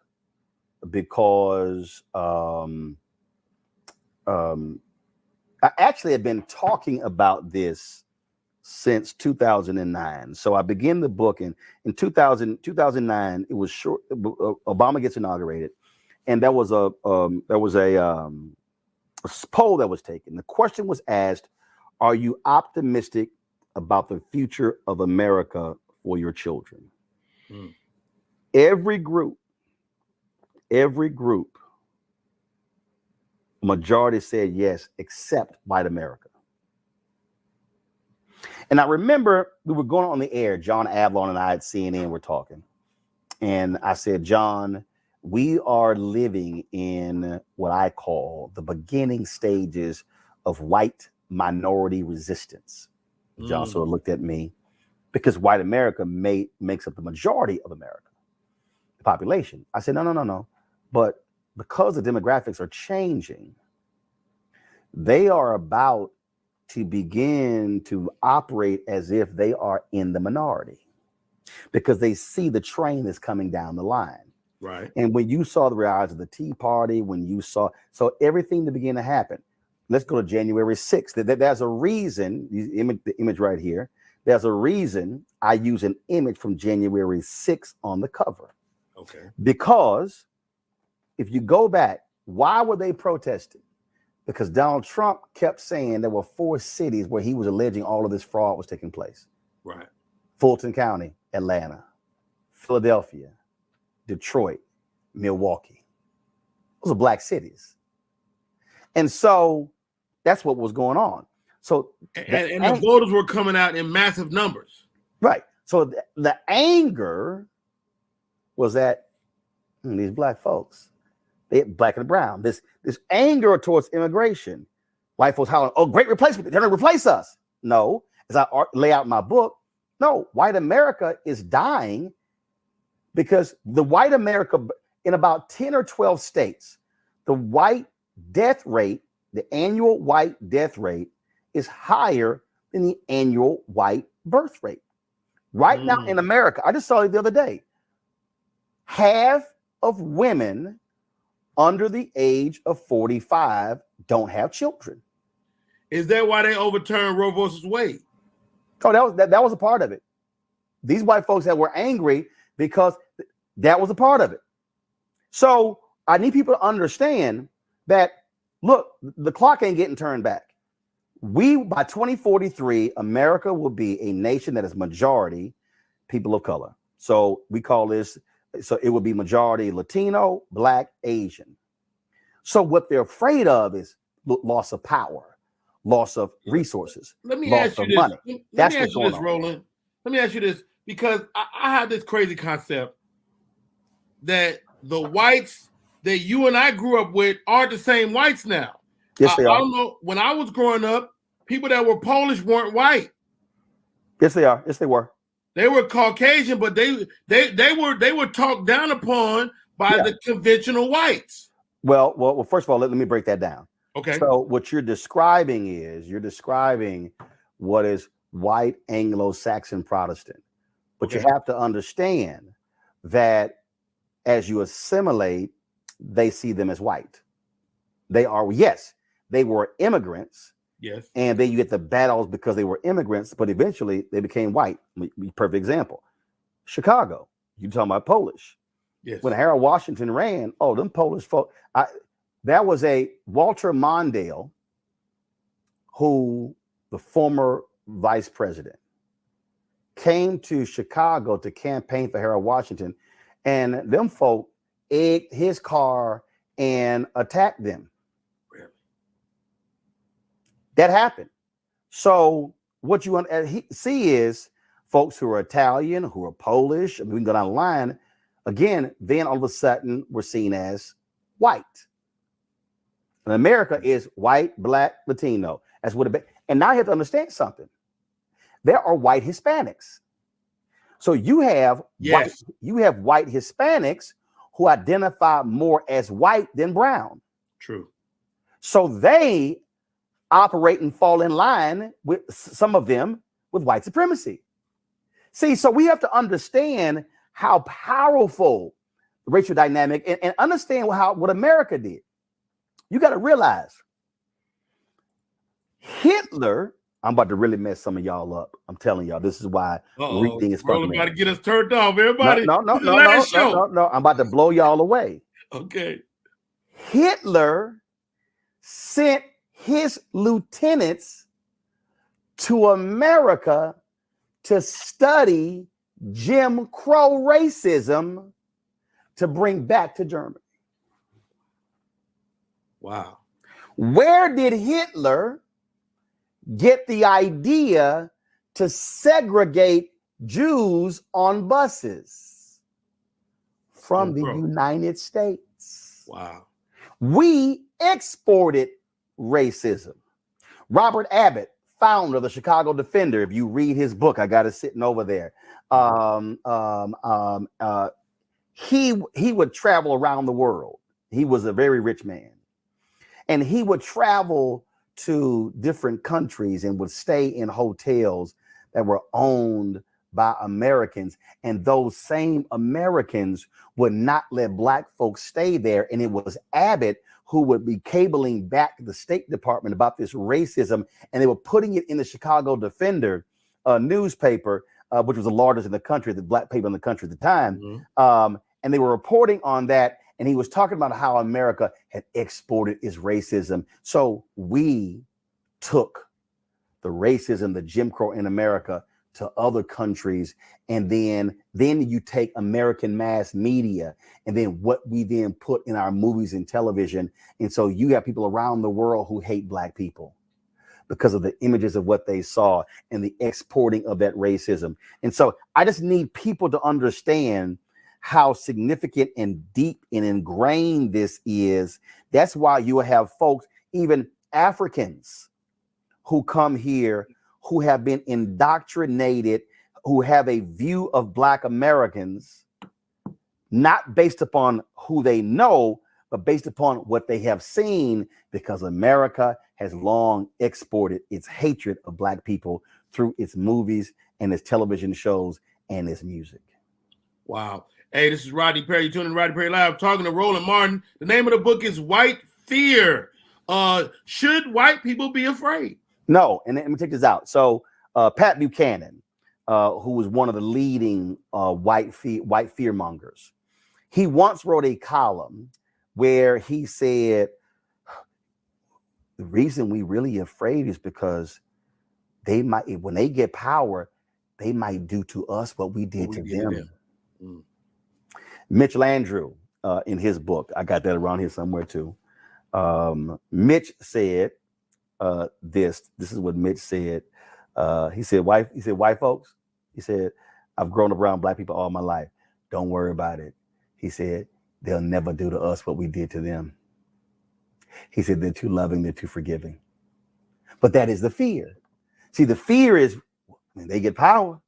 because I actually have been talking about this since 2009. So I began the book in 2009. It was short. Obama gets inaugurated, and there was a poll that was taken. The question was asked, "Are you optimistic about the future of America for your children?" Mm. Every group, majority said yes, except white America. And I remember we were going on the air, John Avlon and I at CNN were talking. And I said, John, we are living in what I call the beginning stages of white minority resistance. John sort of looked at me because white America makes up the majority of America, the population. I said, no. But because the demographics are changing, they are about to begin to operate as if they are in the minority because they see the train is coming down the line. Right. And when you saw the rise of the Tea Party, so everything that began to happen, let's go to January 6th. There's a reason, the image right here, there's a reason I use an image from January 6th on the cover. Okay. Because if you go back, why were they protesting? Because Donald Trump kept saying there were 4 cities where he was alleging all of this fraud was taking place. Right. Fulton County, Atlanta, Philadelphia, Detroit, Milwaukee. Those are black cities. And so that's what was going on. So and the voters were coming out in massive numbers. Right. So the anger was at these black folks. They black and brown. This anger towards immigration. White folks hollering, "Oh, great replacement. They're going to replace us." No, as I lay out in my book, no, white America is dying because the white America in about 10 or 12 states, the white death rate, the annual white death rate is higher than the annual white birth rate. Right now in America, I just saw it the other day. Half of women under the age of 45 don't have children. Is that why they overturned Roe versus Wade? Oh, that was a part of it. These white folks that were angry because that was a part of it. So I need people to understand that, look, the clock ain't getting turned back. By 2043, America will be a nation that is majority people of color. So we call this, so it would be majority Latino, Black, Asian. So what they're afraid of is loss of power, loss of resources, Let me loss ask you of this. money. Let me ask you this, Roland. Let me ask you this, because I have this crazy concept that the whites that you and I grew up with aren't the same whites now. Yes, they are. I don't know. When I was growing up, people that were Polish weren't white. Yes, they are. Yes, they were. They were Caucasian, but they were talked down upon by the conventional whites. Well, first of all, let me break that down. Okay. So what you're describing what is white Anglo-Saxon Protestant. But you have to understand that as you assimilate, they see them as white. They are, yes, they were immigrants. Yes. And then you get the battles because they were immigrants, but eventually they became white. Perfect example. Chicago, you're talking about Polish. Yes. When Harold Washington ran, them Polish folk. That was a Walter Mondale, who the former vice president, came to Chicago to campaign for Harold Washington, and them folk egged his car and attacked them. Really? That happened. So what you want to see is folks who are Italian, who are Polish, we can go down the line, again, then all of a sudden we're seen as white. And America is white, Black, Latino. That's what it be. And now you have to understand something. There are white Hispanics. So you have white Hispanics who identify more as white than brown. True. So they operate and fall in line with some of them with white supremacy. See, so we have to understand how powerful the racial dynamic and understand what America did. You got to realize Hitler, I'm about to really mess some of y'all up. I'm telling y'all, this is why reading is fucking. Roland about to get us turned off. Everybody, no. I'm about to blow y'all away. Okay. Hitler sent his lieutenants to America to study Jim Crow racism to bring back to Germany. Wow. Where did Hitler get the idea to segregate Jews on buses? From the United States. Wow. We exported racism. Robert Abbott, founder of the Chicago Defender, if you read his book, I got it sitting over there. He would travel around the world. He was a very rich man. And he would travel to different countries and would stay in hotels that were owned by Americans. And those same Americans would not let Black folks stay there. And it was Abbott who would be cabling back to the State Department about this racism. And they were putting it in the Chicago Defender newspaper, which was the largest in the country, the Black paper in the country at the time. Mm-hmm. And they were reporting on that. And he was talking about how America had exported its racism. So we took the racism, the Jim Crow in America to other countries. And then you take American mass media and then what we then put in our movies and television. And so you have people around the world who hate Black people because of the images of what they saw and the exporting of that racism. And so I just need people to understand how significant and deep and ingrained this is. That's why you have folks, even Africans, who come here, who have been indoctrinated, who have a view of Black Americans, not based upon who they know, but based upon what they have seen, because America has long exported its hatred of black people through its movies and its television shows and its music. Wow. Hey, this is Rodney Perry. You're tuning in to Rodney Perry Live, talking to Roland Martin. The name of the book is White Fear. Should white people be afraid? No, and let me take this out. So Pat Buchanan, who was one of the leading white fear mongers, he once wrote a column where he said, the reason we really afraid is because they might, when they get power, they might do to us what we did to them. Mm. Mitch Landrieu, in his book, I got that around here somewhere too. Mitch said this is what Mitch said. He said, white folks, he said, I've grown up around black people all my life. Don't worry about it. He said, they'll never do to us what we did to them. He said, they're too loving, they're too forgiving. But that is the fear. See, the fear is when they get power.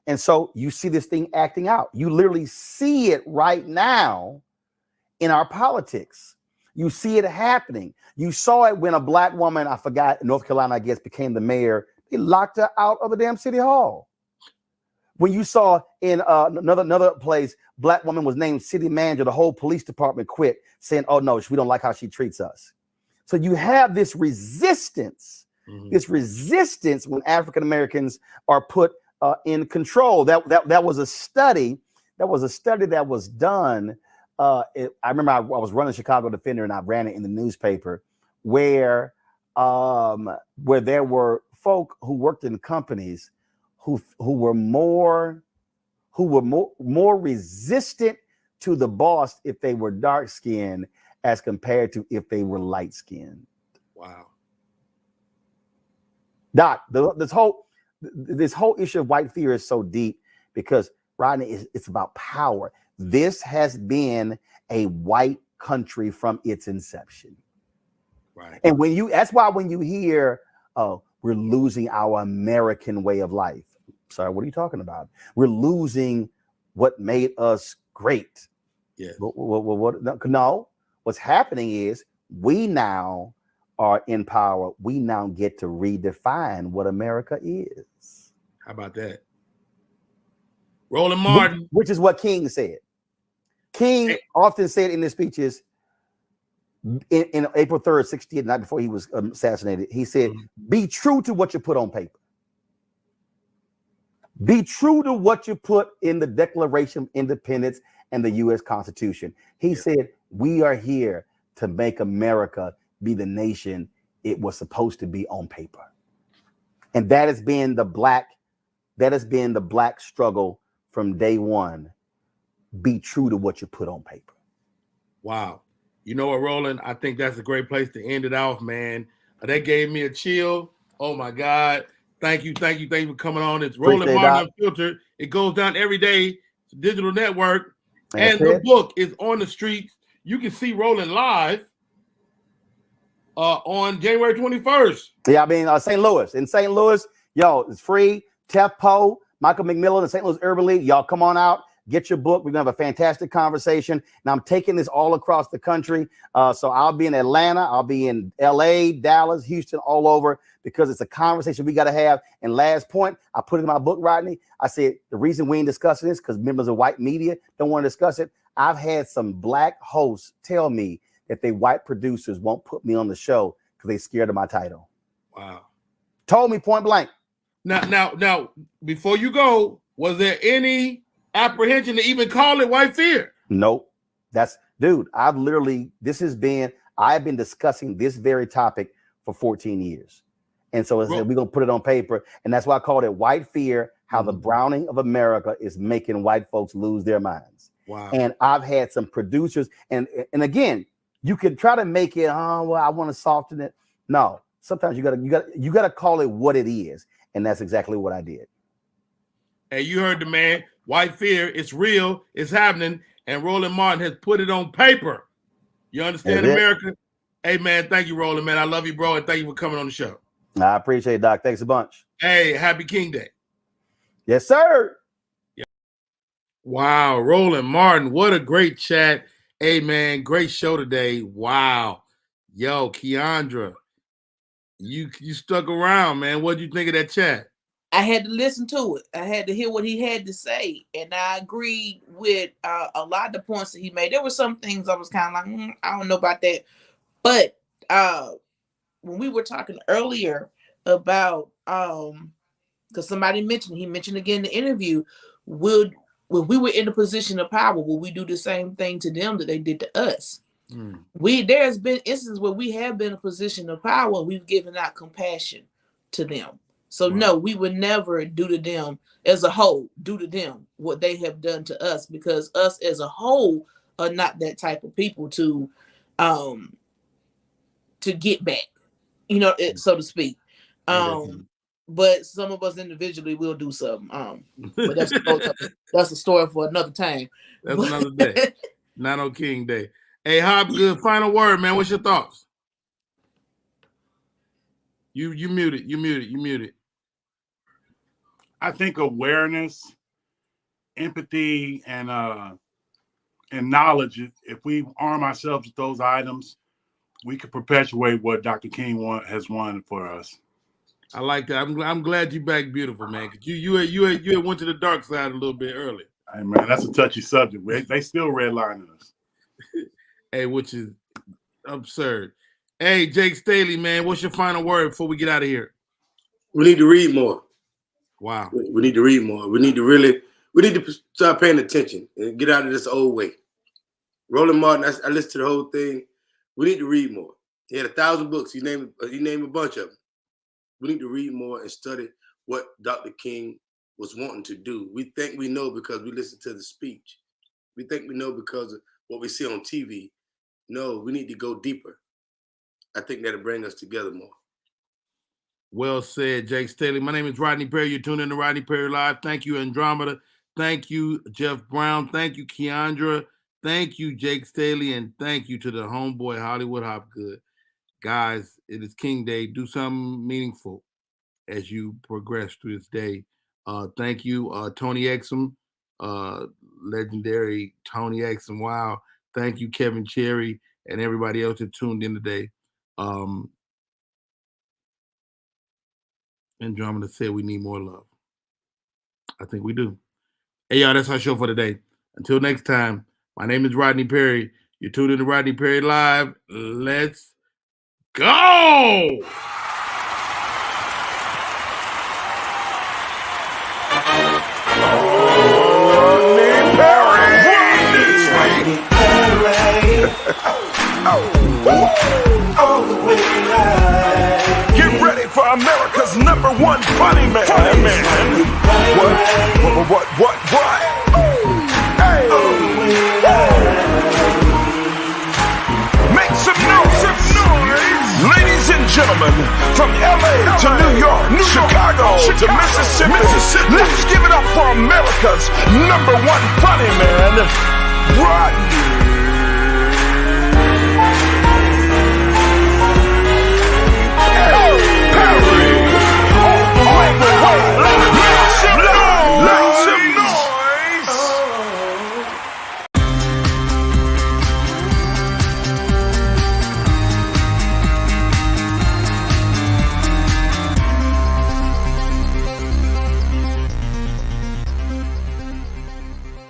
And so you see this thing acting out. You literally see it right now in our politics. You see it happening. You saw it when a black woman, I forgot, in North Carolina, I guess, became the mayor. They locked her out of the damn city hall. When you saw in another place, black woman was named city manager, the whole police department quit, saying, oh, no, we don't like how she treats us. So you have this resistance, when African Americans are put in control. That was a study. That was a study that was done. I remember I was running Chicago Defender, and I ran it in the newspaper, where there were folk who worked in companies who were more resistant to the boss if they were dark skinned as compared to if they were light skinned. Wow. Doc, this whole issue of white fear is so deep because, Rodney, it's about power. This has been a white country from its inception. Right. And that's why when you hear, oh, we're losing our American way of life. Sorry, what are you talking about? We're losing what made us great. Yeah. No, what's happening is we now are in power. We now get to redefine what America is. How about that? Roland Martin. Which is what King said. King often said in his speeches in April 3rd, 68, not before he was assassinated, he said, be true to what you put on paper. Be true to what you put in the Declaration of Independence and the U.S. Constitution. He said, we are here to make America be the nation it was supposed to be on paper. And that has been the black struggle from day one. Be true to what you put on paper. Wow. You know what, Roland? I think that's a great place to end it off, man. That gave me a chill. Oh my God. Thank you for coming on. It's Roland Martin Unfiltered. It goes down every day. It's a digital network. And the book is on the streets. You can see Roland live on January 21st. Yeah, I mean, St. Louis. In St. Louis, yo, it's free. Tef Poe, Michael McMillan, the St. Louis Urban League. Y'all come on out. Get your book. We're going to have a fantastic conversation. And I'm taking this all across the country. So I'll be in Atlanta. I'll be in LA, Dallas, Houston, all over, because it's a conversation we got to have. And last point, I put it in my book, Rodney. I said, the reason we ain't discussing this because members of white media don't want to discuss it. I've had some black hosts tell me that they white producers won't put me on the show because they're scared of my title. Wow. Told me point blank. Now, before you go, was there any apprehension to even call it white fear? Nope. I've been discussing this very topic for 14 years. And so we're going to put it on paper. And that's why I called it White Fear, how the browning of America is making white folks lose their minds. Wow. And I've had some producers, and again, you can try to make it, oh, well, I want to soften it. No, sometimes you gotta call it what it is. And that's exactly what I did. Hey, you heard the man. White fear, it's real, it's happening, and Roland Martin has put it on paper. You understand, America? Hey, man, thank you, Roland, man. I love you, bro, and thank you for coming on the show. I appreciate it, Doc. Thanks a bunch. Hey, happy King Day. Yes, sir. Yeah. Wow, Roland Martin, what a great chat. Hey, man, great show today. Wow. Yo, Keandra, you stuck around, man. What do you think of that chat? I had to listen to it. I had to hear what he had to say, and I agreed with a lot of the points that he made. There were some things I was kind of like, I don't know about that. But when we were talking earlier about, because somebody he mentioned again in the interview, when we were in a position of power, will we do the same thing to them that they did to us? There's been instances where we have been in a position of power and we've given out compassion to them. So no, we would never do to them as a whole, do to them what they have done to us, because us as a whole are not that type of people to get back, so to speak. But some of us individually will do something. But that's a story for another time. That's another day. Not on King Day. Hey, Hobgood, final word, man. What's your thoughts? You muted. I think awareness, empathy, and knowledge. If we arm ourselves with those items, we could perpetuate what Dr. King has won for us. I like that. I'm glad you back beautiful, man. Cause you had went to the dark side a little bit earlier. Hey, man, that's a touchy subject. They still redlining us. Hey, which is absurd. Hey, Jake Staley, man, what's your final word before we get out of here? We need to read more. Wow. We need to read more. We need to start paying attention and get out of this old way. Roland Martin, I listened to the whole thing. We need to read more. He had 1,000 books. He named a bunch of them. We need to read more and study what Dr. King was wanting to do. We think we know because we listen to the speech. We think we know because of what we see on TV. No, we need to go deeper. I think that'll bring us together more. Well said, Jake Staley. My name is Rodney Perry. You're tuning in to Rodney Perry Live. Thank you, Andromeda. Thank you, Jeff Brown. Thank you, Keandra. Thank you, Jake Staley. And thank you to the homeboy, Hollywood Hopgood. Guys, it is King Day. Do something meaningful as you progress through this day. Thank you, Tony Exum, legendary Tony Exum. Wow. Thank you, Kevin Cherry, and everybody else that tuned in today. Andromeda said we need more love. I think we do. Hey, y'all, that's our show for today. Until next time, my name is Rodney Perry. You're tuned in to Rodney Perry Live. Let's go! Get ready for America's #1 funny man. What? Hey. Make some noise. Ladies and gentlemen, from LA to New York, Chicago to Mississippi, let's give it up for America's #1 funny man, Rodney